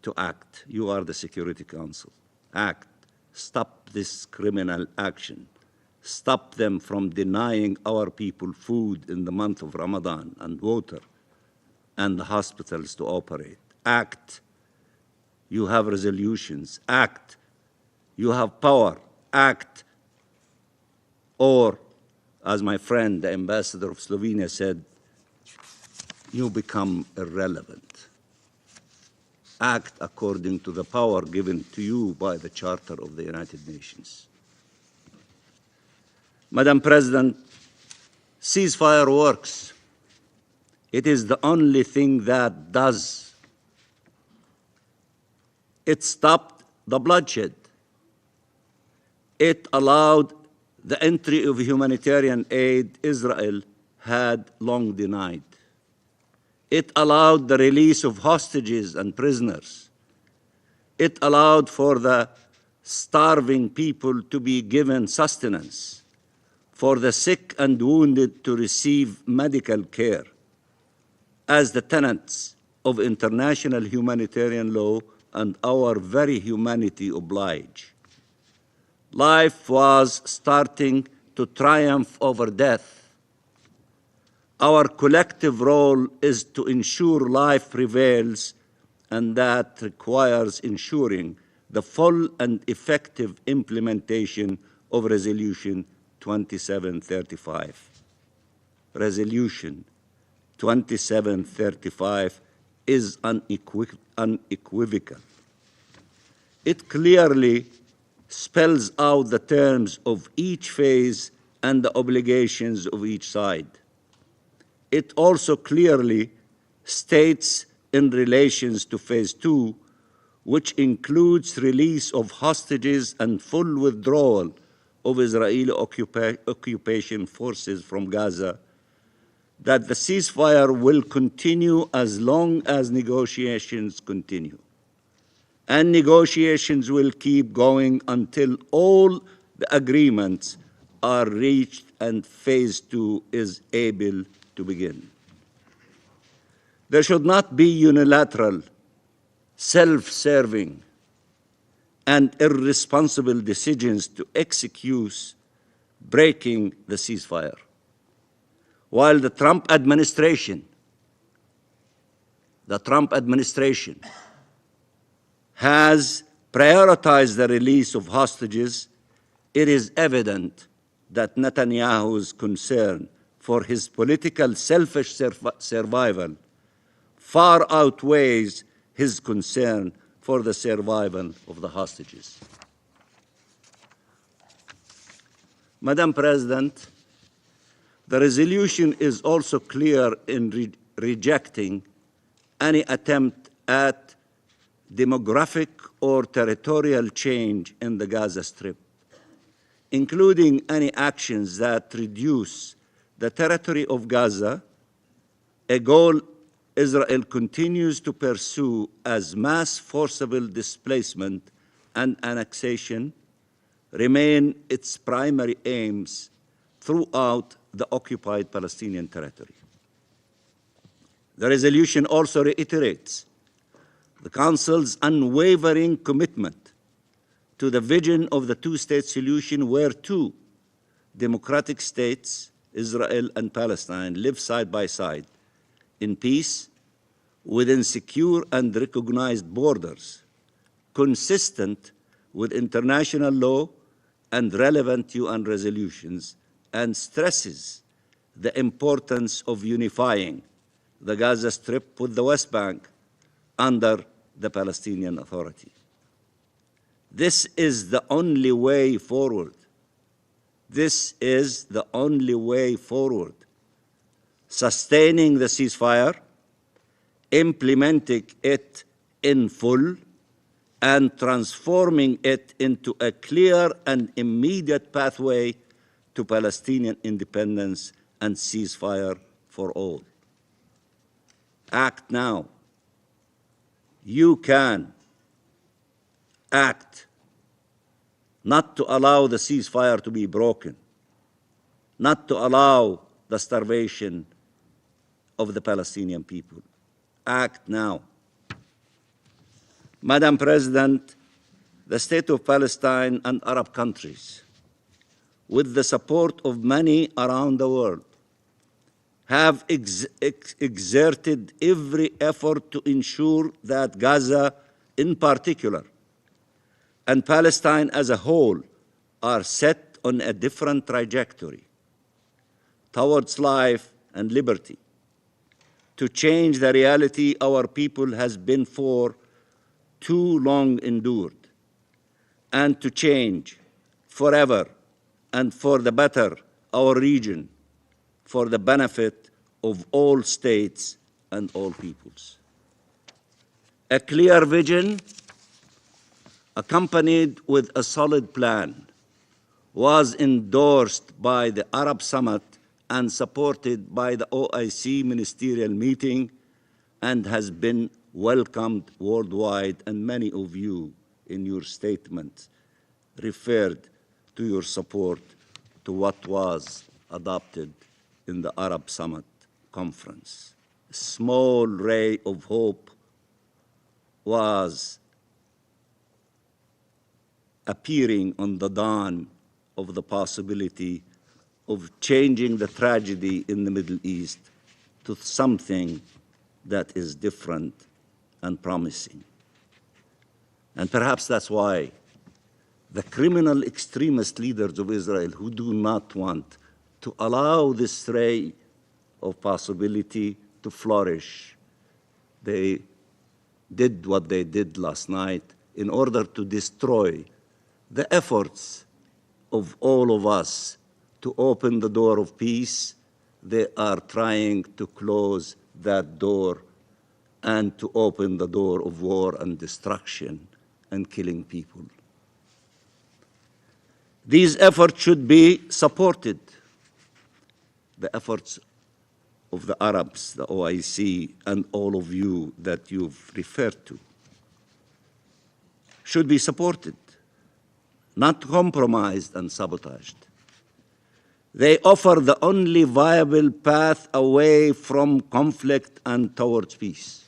to act. You are the Security Council. Act. Stop this criminal action. Stop them from denying our people food in the month of Ramadan and water and the hospitals to operate. Act. You have resolutions. Act. You have power. Act. Or, as my friend, the ambassador of Slovenia said, you become irrelevant. Act according to the power given to you by the Charter of the United Nations. Madam President, ceasefire works. It is the only thing that does. It stopped the bloodshed. It allowed the entry of humanitarian aid Israel had long denied. It allowed the release of hostages and prisoners. It allowed for the starving people to be given sustenance, for the sick and wounded to receive medical care, as the tenets of international humanitarian law and our very humanity oblige. Life was starting to triumph over death. Our collective role is to ensure life prevails, and that requires ensuring the full and effective implementation of Resolution 2735. Resolution 2735 is unequivocal. It clearly spells out the terms of each phase and the obligations of each side. It also clearly states in relations to Phase 2, which includes release of hostages and full withdrawal of Israeli occupation forces from Gaza, that the ceasefire will continue as long as negotiations continue. And negotiations will keep going until all the agreements are reached and Phase 2 is able to begin. There should not be unilateral, self-serving, and irresponsible decisions to execute breaking the ceasefire. While the Trump administration has prioritized the release of hostages, it is evident that Netanyahu's concern for his political selfish survival far outweighs his concern for the survival of the hostages. Madam President, the resolution is also clear in rejecting any attempt at demographic or territorial change in the Gaza Strip, including any actions that reduce the territory of Gaza, a goal Israel continues to pursue as mass forcible displacement and annexation remain its primary aims throughout the occupied Palestinian territory. The resolution also reiterates the Council's unwavering commitment to the vision of the two-state solution where two democratic states, Israel and Palestine, live side by side in peace within secure and recognized borders, consistent with international law and relevant UN resolutions, and stresses the importance of unifying the Gaza Strip with the West Bank under the Palestinian Authority. This is the only way forward. This is the only way forward. Sustaining the ceasefire, implementing it in full, and transforming it into a clear and immediate pathway to Palestinian independence and ceasefire for all. Act now. You can act, not to allow the ceasefire to be broken, not to allow the starvation of the Palestinian people. Act now. Madam President, the State of Palestine and Arab countries, with the support of many around the world, have exerted every effort to ensure that Gaza in particular and Palestine as a whole are set on a different trajectory towards life and liberty, to change the reality our people has been for too long endured, and to change forever and for the better our region, for the benefit of all states and all peoples. A clear vision accompanied with a solid plan was endorsed by the Arab Summit and supported by the OIC ministerial meeting and has been welcomed worldwide, and many of you in your statement referred to your support to what was adopted in the Arab Summit conference. A small ray of hope was appearing on the dawn of the possibility of changing the tragedy in the Middle East to something that is different and promising. And perhaps that's why the criminal extremist leaders of Israel who do not want to allow this ray of possibility to flourish, they did what they did last night in order to destroy the efforts of all of us to open the door of peace. They are trying to close that door and to open the door of war and destruction and killing people. These efforts should be supported. The efforts of the Arabs, the OIC, and all of you that you've referred to should be supported, not compromised and sabotaged. They offer the only viable path away from conflict and towards peace.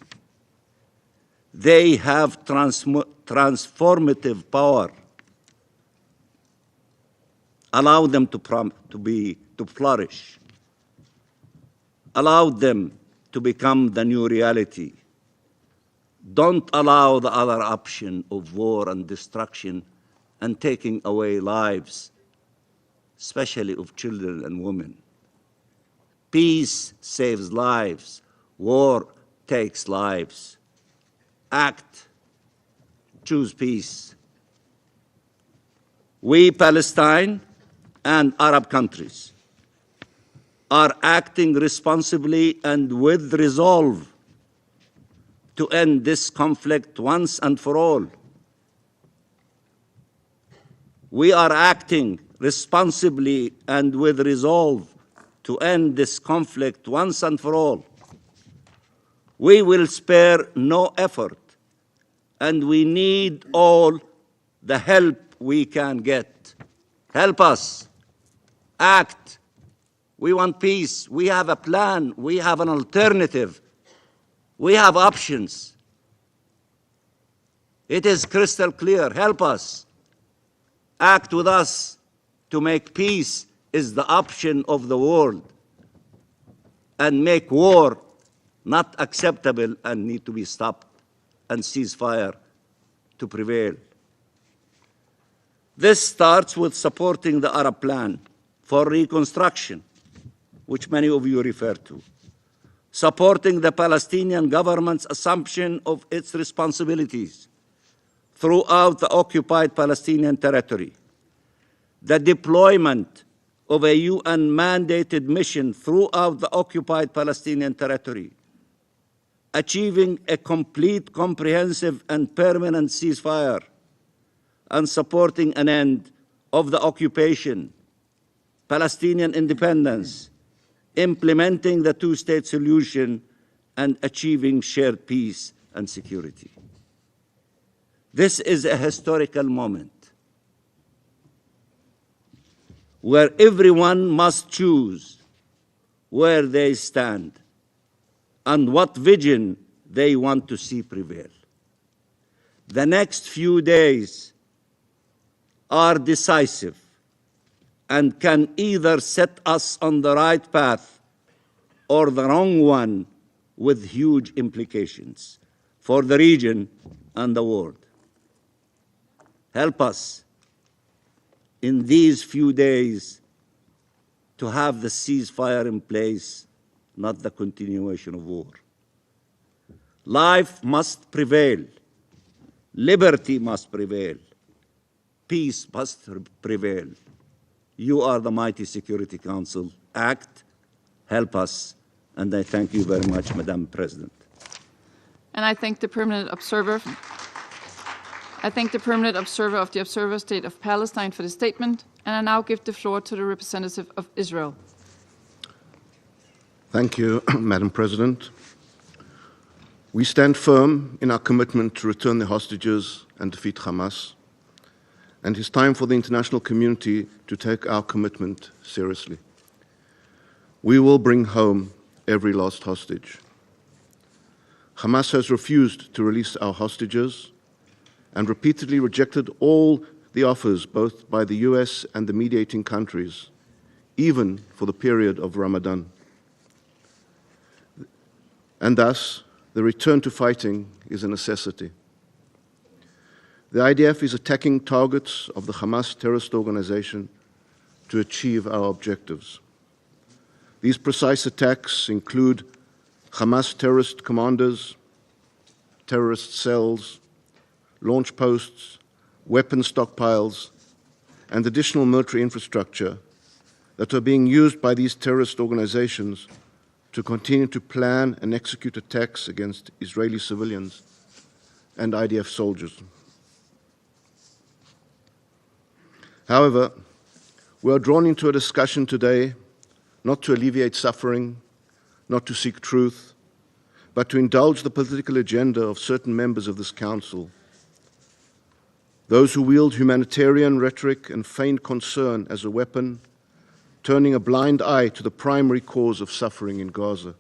They have transformative power. Allow them to flourish. Allow them to become the new reality. Don't allow the other option of war and destruction and taking away lives, especially of children and women. Peace saves lives. War takes lives. Act. Choose peace. We, Palestine and Arab countries, are acting responsibly and with resolve to end this conflict once and for all. We are acting responsibly and with resolve to end this conflict once and for all. We will spare no effort, and we need all the help we can get. Help us. Act. We want peace. We have a plan. We have an alternative. We have options. It is crystal clear. Help us. Act with us to make peace is the option of the world, and make war not acceptable and need to be stopped, and ceasefire to prevail. This starts with supporting the Arab plan for reconstruction which many of you refer to, supporting the Palestinian government's assumption of its responsibilities throughout the occupied Palestinian territory, the deployment of a UN-mandated mission throughout the occupied Palestinian territory, achieving a complete, comprehensive, and permanent ceasefire, and supporting an end of the occupation, Palestinian independence, implementing the two-state solution, and achieving shared peace and security. This is a historical moment where everyone must choose where they stand and what vision they want to see prevail. The next few days are decisive and can either set us on the right path or the wrong one, with huge implications for the region and the world. Help us in these few days to have the ceasefire in place, not the continuation of war. Life must prevail. Liberty must prevail. Peace must prevail. You are the mighty Security Council. Act, help us, and I thank you very much, Madam President. And I thank the permanent observer. I thank the permanent observer of the Observer State of Palestine for the statement, and I now give the floor to the representative of Israel. Thank you, Madam President. We stand firm in our commitment to return the hostages and defeat Hamas, and it's time for the international community to take our commitment seriously. We will bring home every lost hostage. Hamas has refused to release our hostages and repeatedly rejected all the offers, both by the US and the mediating countries, even for the period of Ramadan. And thus, the return to fighting is a necessity. The IDF is attacking targets of the Hamas terrorist organization to achieve our objectives. These precise attacks include Hamas terrorist commanders, terrorist cells, launch posts, weapon stockpiles, and additional military infrastructure that are being used by these terrorist organizations to continue to plan and execute attacks against Israeli civilians and IDF soldiers. However, we are drawn into a discussion today not to alleviate suffering, not to seek truth, but to indulge the political agenda of certain members of this Council, those who wield humanitarian rhetoric and feigned concern as a weapon, turning a blind eye to the primary cause of suffering in Gaza,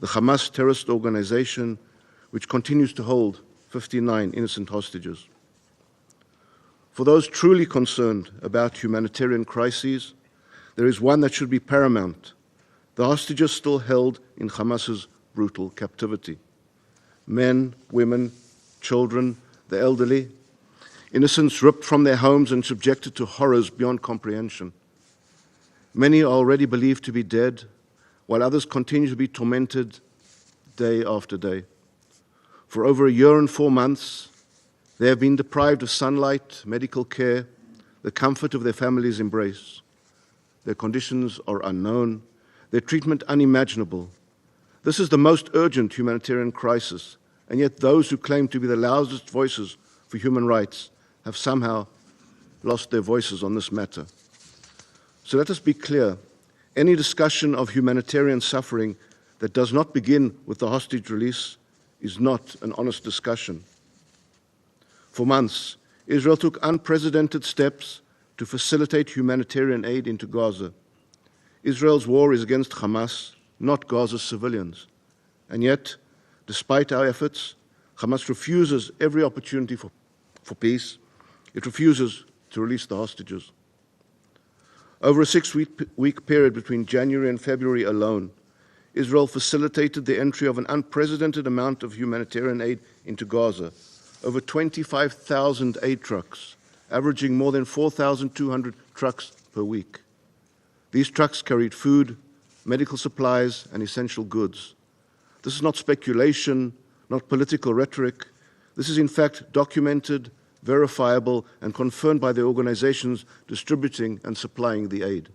the Hamas terrorist organization, which continues to hold 59 innocent hostages. For those truly concerned about humanitarian crises, there is one that should be paramount: the hostages still held in Hamas's brutal captivity. Men, women, children, the elderly, innocents ripped from their homes and subjected to horrors beyond comprehension. Many are already believed to be dead, while others continue to be tormented day after day. For over a year and 4 months, they have been deprived of sunlight, medical care, the comfort of their family's embrace. Their conditions are unknown, their treatment unimaginable. This is the most urgent humanitarian crisis, and yet those who claim to be the loudest voices for human rights have somehow lost their voices on this matter. So let us be clear: any discussion of humanitarian suffering that does not begin with the hostage release is not an honest discussion. For months, Israel took unprecedented steps to facilitate humanitarian aid into Gaza. Israel's war is against Hamas, not Gaza's civilians. And yet, despite our efforts, Hamas refuses every opportunity for peace. It refuses to release the hostages. Over a 6-week period between January and February alone, Israel facilitated the entry of an unprecedented amount of humanitarian aid into Gaza, over 25,000 aid trucks, averaging more than 4,200 trucks per week. These trucks carried food, medical supplies, and essential goods. This is not speculation, not political rhetoric. This is in fact documented, verifiable, and confirmed by the organizations distributing and supplying the aid.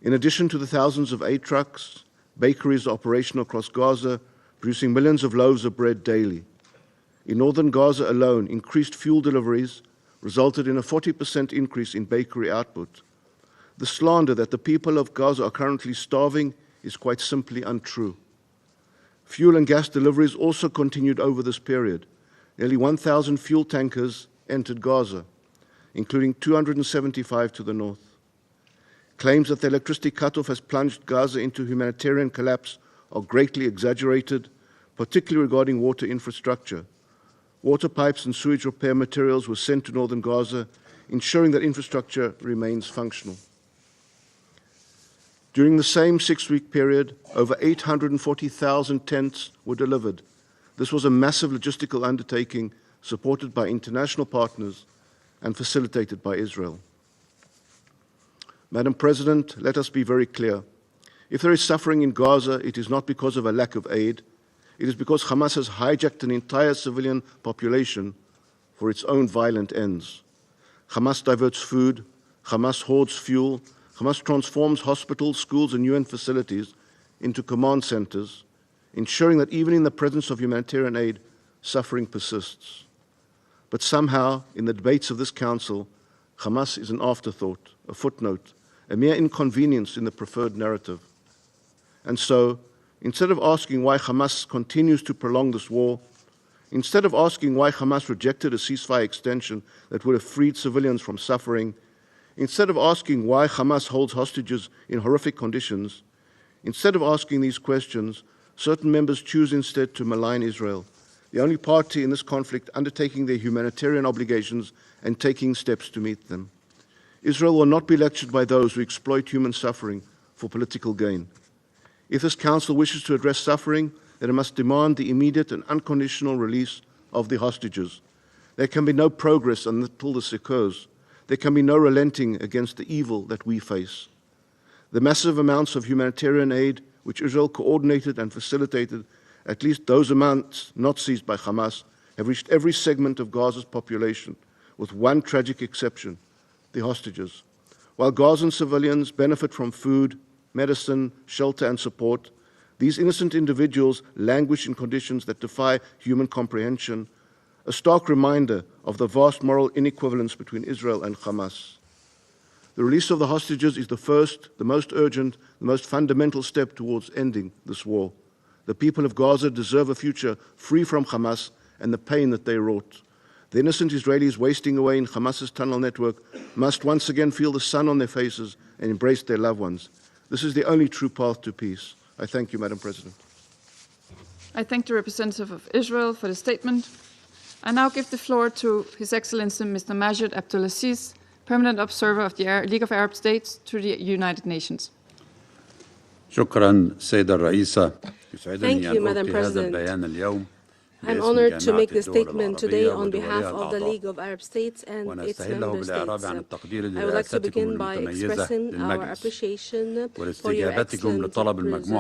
In addition to the thousands of aid trucks, bakeries are operational across Gaza, producing millions of loaves of bread daily. In northern Gaza alone, increased fuel deliveries resulted in a 40% increase in bakery output. The slander that the people of Gaza are currently starving is quite simply untrue. Fuel and gas deliveries also continued over this period. Nearly 1,000 fuel tankers entered Gaza, including 275 to the north. Claims that the electricity cutoff has plunged Gaza into humanitarian collapse are greatly exaggerated, particularly regarding water infrastructure. Water pipes and sewage repair materials were sent to northern Gaza, ensuring that infrastructure remains functional. During the same 6-week period, over 840,000 tents were delivered. This was a massive logistical undertaking supported by international partners and facilitated by Israel. Madam President, let us be very clear. If there is suffering in Gaza, it is not because of a lack of aid. It is because Hamas has hijacked an entire civilian population for its own violent ends. Hamas diverts food, Hamas hoards fuel, Hamas transforms hospitals, schools, and UN facilities into command centers, ensuring that even in the presence of humanitarian aid, suffering persists. But somehow, in the debates of this Council, Hamas is an afterthought, a footnote, a mere inconvenience in the preferred narrative. And so, instead of asking why Hamas continues to prolong this war, instead of asking why Hamas rejected a ceasefire extension that would have freed civilians from suffering, instead of asking why Hamas holds hostages in horrific conditions, instead of asking these questions, certain members choose instead to malign Israel, the only party in this conflict undertaking their humanitarian obligations and taking steps to meet them. Israel will not be lectured by those who exploit human suffering for political gain. If this Council wishes to address suffering, then it must demand the immediate and unconditional release of the hostages. There can be no progress until this occurs. There can be no relenting against the evil that we face. The massive amounts of humanitarian aid which Israel coordinated and facilitated, at least those amounts not seized by Hamas, have reached every segment of Gaza's population, with one tragic exception, the hostages. While Gazan civilians benefit from food, medicine, shelter, and support, these innocent individuals languish in conditions that defy human comprehension, a stark reminder of the vast moral inequivalence between Israel and Hamas. The release of the hostages is the first, the most urgent, the most fundamental step towards ending this war. The people of Gaza deserve a future free from Hamas and the pain that they wrought. The innocent Israelis wasting away in Hamas's tunnel network must once again feel the sun on their faces and embrace their loved ones. This is the only true path to peace. I thank you, Madam President. I thank the representative of Israel for the statement. I now give the floor to His Excellency Mr. Majid Abdulaziz, Permanent Observer of the League of Arab States to the United Nations. شكرا سيدة الرئيسة. يسعدني أن ألقي هذا البيان اليوم. I'm honored to make this statement today on behalf of the League of Arab States and its member states. I would like to begin by expressing our appreciation for your excellent stewardship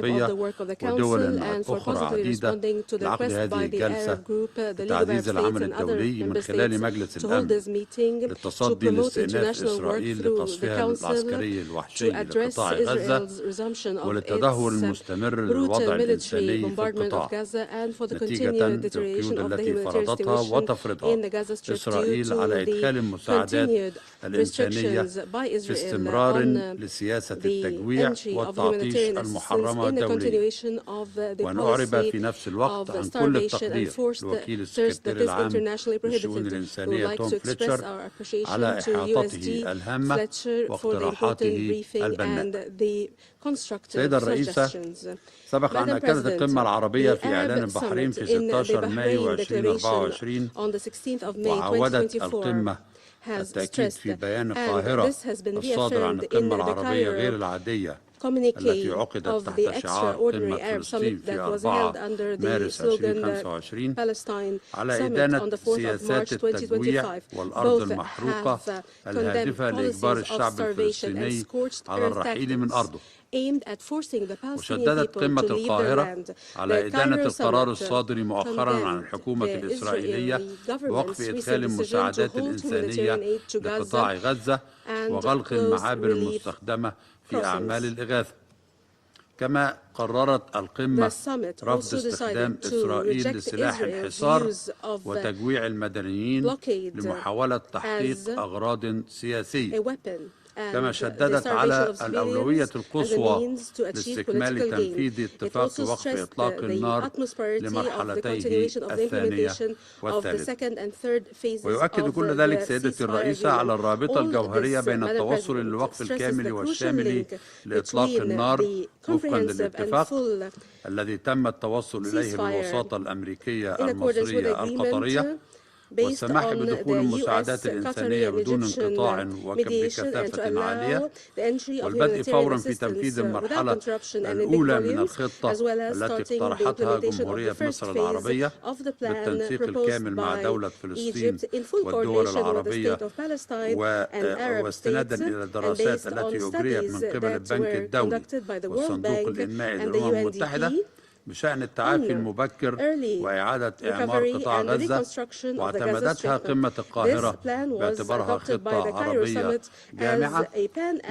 of the work of the Council and for positively responding to the request by the Arab Group, the League of Arab States and other member states to hold this meeting to promote international work through the Council to address Israel's resumption of its brutal military bombardment of Gaza and for the continued deterioration of the humanitarian situation in the Gaza Strip due to the continued restrictions by Israel on the entry of humanitarian assistance in the continuation of the policy of starvation and forced thirst that is internationally prohibited. We would like to express our appreciation to USG Fletcher for the important briefing and the constructive suggestions. سبق أن أكدت القمة العربية في إعلان البحرين في 16 مايو 2024 وعودت القمة التأكيد في بيان القاهرة الصادر عن القمة العربية غير العادية التي عقدت تحت شعار قمة فلسطين في 4 مارس 2025 على إدانة سياسات التجويع والأرض المحروقة الهادفة لإجبار الشعب الفلسطيني على الرحيل من أرضه. وشددت قمة القاهرة على إدانة القرار الصادر مؤخرا عن الحكومة الإسرائيلية بوقف إدخال المساعدات الإنسانية لقطاع غزة وغلق المعابر المستخدمة في أعمال الإغاثة. كما قررت القمة رفض استخدام إسرائيل لسلاح الحصار وتجويع المدنيين لمحاولة تحقيق أغراض سياسية. كما شددت على الأولوية القصوى لاستكمال تنفيذ اتفاق وقف إطلاق النار لمرحلتيه الثانية والثالثة. ويؤكد كل ذلك سيدتي الرئيسة على الرابطة الجوهرية بين التوصل للوقف الكامل والشامل لإطلاق النار وفقا للاتفاق الذي تم التوصل إليه بالوساطة الأمريكية المصرية القطرية، والسماح بدخول المساعدات الإنسانية بدون انقطاع وبكثافة عالية، والبدء فورا في تنفيذ المرحلة الأولى من الخطة التي اقترحتها جمهورية مصر العربية بالتنسيق الكامل مع دولة فلسطين والدول العربية، واستنادا إلى الدراسات التي أجريت من قبل البنك الدولي والصندوق الإنمائي للأمم المتحدة بشأن التعافي المبكر وإعادة إعمار قطاع غزة، واعتمدتها قمة القاهرة باعتبارها خطة عربية جامعة،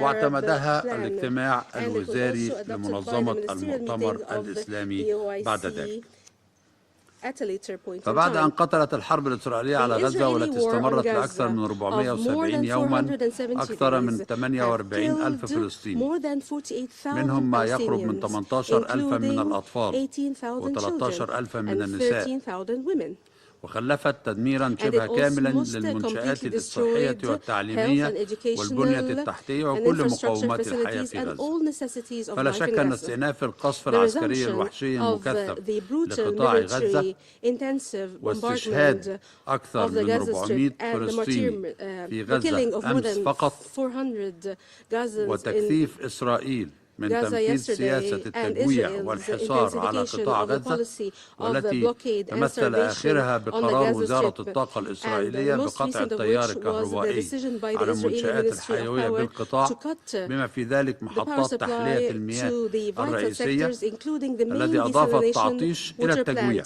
واعتمدها الاجتماع الوزاري لمنظمة المؤتمر الإسلامي بعد ذلك. فبعد أن قتلت الحرب الإسرائيلية على غزة والتي استمرت لأكثر من 470 يوما أكثر من 48,000 فلسطيني، منهم ما يقرب من 18,000 من الأطفال و13,000 من النساء، وخلفت تدميرا شبه كاملا للمنشآت الصحية والتعليمية والبنية التحتية وكل مقومات الحياة في غزة. فلا شك أن استئناف القصف العسكري الوحشي المكثف لقطاع غزة واستشهاد أكثر من 400 فلسطيني في غزة أمس فقط، وتكثيف إسرائيل من تنفيذ سياسة التجويع والحصار على قطاع غزة، والتي تمثل آخرها بقرار وزارة الطاقة الإسرائيلية بقطع التيار الكهربائي على المنشآت الحيوية بالقطاع، بما في ذلك محطات تحلية المياه الرئيسية، الذي أضاف التعطيش إلى التجويع،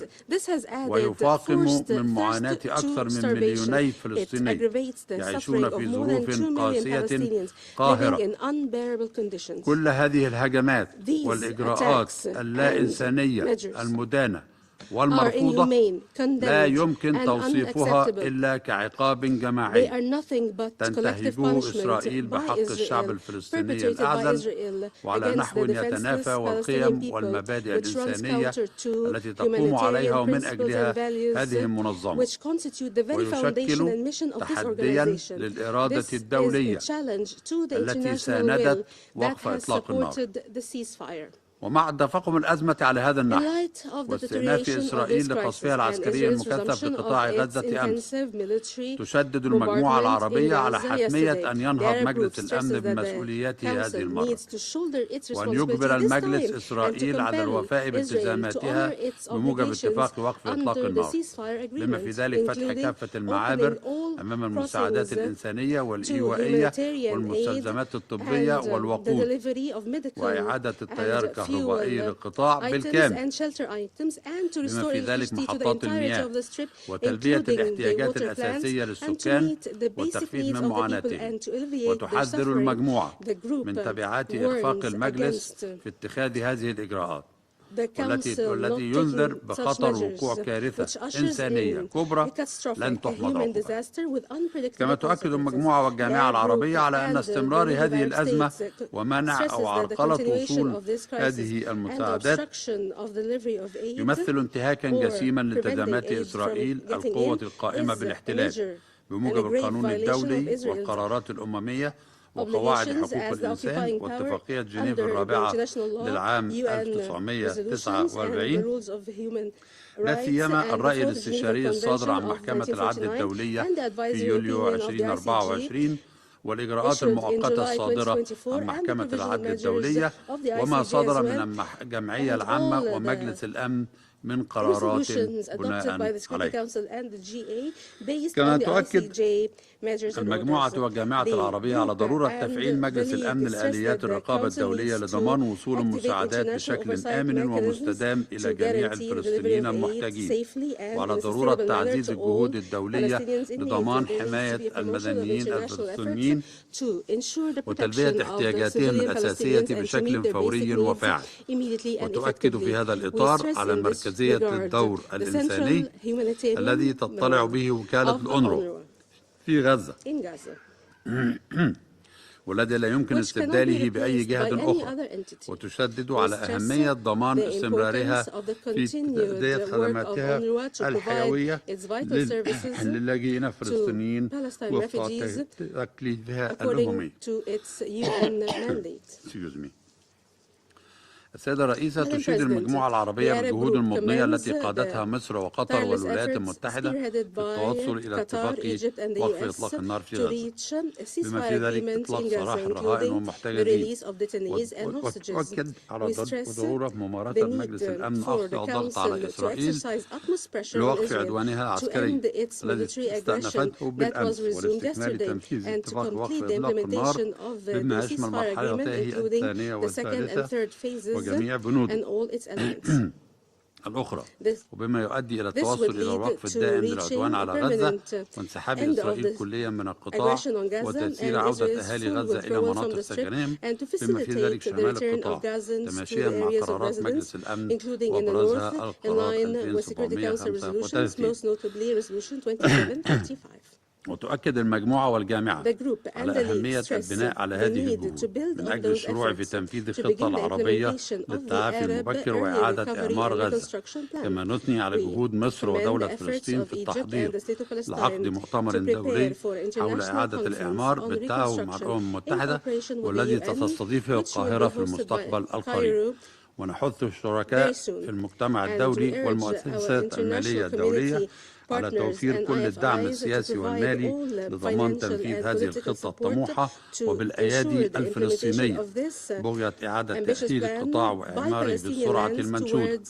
ويفاقم من معاناة أكثر من 2 مليون فلسطيني يعيشون في ظروف قاسية قاهرة. كل هذه الهجمات والإجراءات اللا إنسانية المدانة والمرفوضة لا يمكن توصيفها إلا كعقاب جماعي تنتهجه إسرائيل بحق الشعب الفلسطيني الأعزل وعلى نحو يتنافى والقيم والمبادئ الإنسانية التي تقوم عليها ومن أجلها هذه المنظمة، ويشكل تحديا للإرادة الدولية التي ساندت وقف إطلاق النار. ومع تفاقم الأزمة على هذا النحو واستئناف إسرائيل لقصفها العسكري المكثف لقطاع غزة أمس، تشدد المجموعة العربية على حتمية أن ينهض مجلس الأمن بمسؤولياته هذه المرة، وأن يجبر المجلس إسرائيل على الوفاء بالتزاماتها بموجب اتفاق وقف إطلاق النار، بما في ذلك فتح كافة المعابر أمام المساعدات الإنسانية والإيوائية والمستلزمات الطبية والوقود، وإعادة التيار الكهربائي للقطاع بالكامل، بما في ذلك محطات المياه وتلبية الاحتياجات الأساسية للسكان والتخفيف من معاناتهم. وتحذر المجموعة من تبعات إخفاق المجلس في اتخاذ هذه الإجراءات، والتي ينذر بخطر وقوع كارثة إنسانية كبرى لن تحمد عقباها. كما تؤكد المجموعة والجامعة العربية على أن استمرار هذه الأزمة ومنع أو عرقلة وصول هذه المساعدات يمثل انتهاكا جسيما لالتزامات إسرائيل القوة القائمة بالاحتلال بموجب القانون الدولي والقرارات الأممية وقواعد حقوق الإنسان واتفاقية جنيف الرابعة للعام 1949، لا سيما الرأي الاستشاري الصادر عن محكمة العدل الدولية في يوليو 2024 والإجراءات المؤقتة الصادرة عن محكمة العدل الدولية وما صدر من الجمعية العامة ومجلس الأمن من قرارات بناء عليها. كما تؤكد المجموعة والجامعة العربية على ضرورة تفعيل مجلس الأمن لآليات الرقابة الدولية لضمان وصول المساعدات بشكل آمن ومستدام إلى جميع الفلسطينيين المحتاجين، وعلى ضرورة تعزيز الجهود الدولية لضمان حماية المدنيين الفلسطينيين وتلبية احتياجاتهم الأساسية بشكل فوري وفاعل. وتؤكد في هذا الإطار على مركزية الدور الإنساني الذي تطلع به وكالة الأونروا في غزة والذي لا يمكن استبداله بأي جهة أخرى، وتشدد على أهمية ضمان استمرارها في تأدية خدماتها الحيوية للاجئين الفلسطينيين وفق تكليفها الأممي. السيدة الرئيسة، تشيد المجموعة العربية بالجهود المضنية التي قادتها مصر وقطر والولايات المتحدة في التوصل إلى اتفاق وقف إطلاق النار في غزة، بما في ذلك إطلاق سراح الرهائن والمحتجزين. وتؤكد على ضرورة ممارسة مجلس الأمن أقصى الضغط على إسرائيل لوقف عدوانها العسكري الذي استأنفته بالأمس ولاستكمال تنفيذ اتفاق وقف إطلاق النار بما يشمل مرحلته الثانية والثالثة وجميع بنوده الأخرى، وبما يؤدي إلى التوصل إلى الوقف الدائم للعدوان على غزة وانسحاب إسرائيل كليا من القطاع وتسيير عودة أهالي غزة إلى مناطق سكنهم بما في ذلك شمال القطاع، تماشيا مع قرارات مجلس الأمن وأبرزها القرار 2735. وتؤكد المجموعة والجامعة على أهمية البناء على هذه الجهود من أجل الشروع في تنفيذ الخطة العربية للتعافي المبكر وإعادة إعمار غزة، كما نثني على جهود مصر ودولة فلسطين في التحضير لعقد مؤتمر دولي حول إعادة الإعمار بالتعاون مع الأمم المتحدة والذي ستستضيفه القاهرة في المستقبل القريب. ونحث الشركاء في المجتمع الدولي والمؤسسات المالية الدولية على توفير كل الدعم السياسي والمالي لضمان تنفيذ هذه الخطة الطموحة وبالأيادي الفلسطينية بغية إعادة تأهيل القطاع وإعماره بالسرعة المنشودة.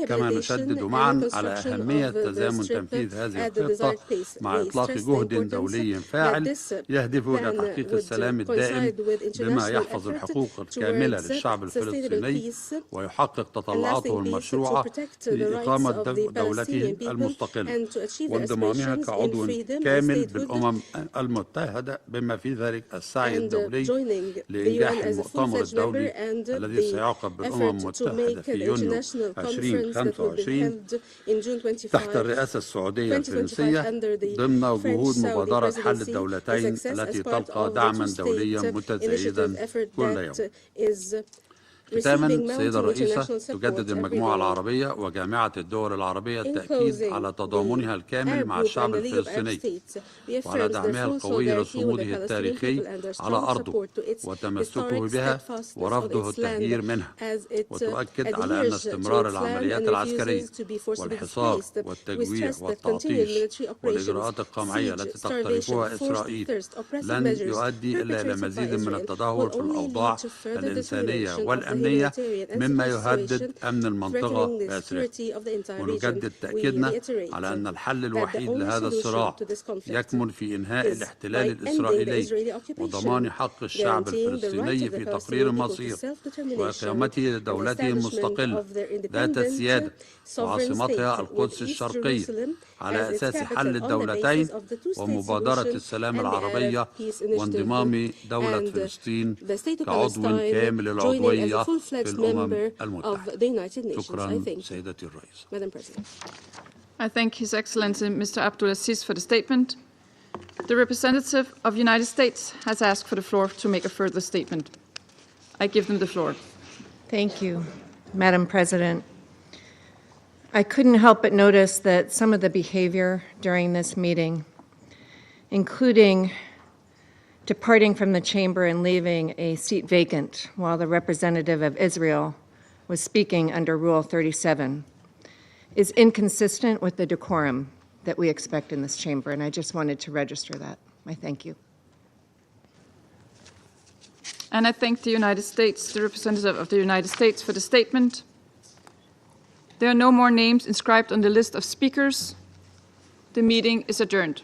كما نشدد معا على أهمية تزامن تنفيذ هذه الخطة مع إطلاق جهد دولي فاعل يهدف إلى تحقيق السلام الدائم بما يحفظ الحقوق الكاملة للشعب الفلسطيني ويحقق تطلعاته المشروعة لإقامة دولته المستقلة وانضمامها كعضو كامل بالأمم المتحدة بما في ذلك السعي الدولي لإنجاح المؤتمر الدولي الذي سيعقد بالأمم المتحدة في يونيو 2025 تحت الرئاسة السعودية الفرنسية ضمن جهود مبادرة حل الدولتين التي تلقى دعما دوليا متزايدا كل يوم. ختاما، السيدة الرئيسة، تجدد المجموعة العربية وجامعة الدول العربية التأكيد على تضامنها الكامل مع الشعب الفلسطيني وعلى دعمها القوي لصموده التاريخي على أرضه وتمسكه بها ورفضه التهجير منها. وتؤكد على أن استمرار العمليات العسكرية والحصار والتجويع والتعطيش والإجراءات القمعية التي تقترفها إسرائيل لن يؤدي إلا إلى مزيد من التدهور في الأوضاع الإنسانية والأمنية مما يهدد أمن المنطقة بأسرها. ونجدد تأكيدنا على أن الحل الوحيد لهذا الصراع يكمن في إنهاء الاحتلال الإسرائيلي وضمان حق الشعب الفلسطيني في تقرير المصير وإقامته لدولته المستقلة ذات السيادة وعاصمتها القدس الشرقية على أساس حل الدولتين ومبادرة السلام العربية وانضمام دولة فلسطين كعضو كامل العضوية في الأمم المتحدة. شكرا سيدتي الرئيسة. I thank His Excellency Mr. Abdulaziz for the statement. The representative of the United States has asked for the floor to make a further statement. I give them the floor. Thank you, Madam President. I couldn't help but notice that some of the behavior during this meeting, including departing from the chamber and leaving a seat vacant while the representative of Israel was speaking under Rule 37, is inconsistent with the decorum that we expect in this chamber, and I just wanted to register that. I thank you. And I thank the United States, the representative of the United States, for the statement. There are no more names inscribed on the list of speakers. The meeting is adjourned.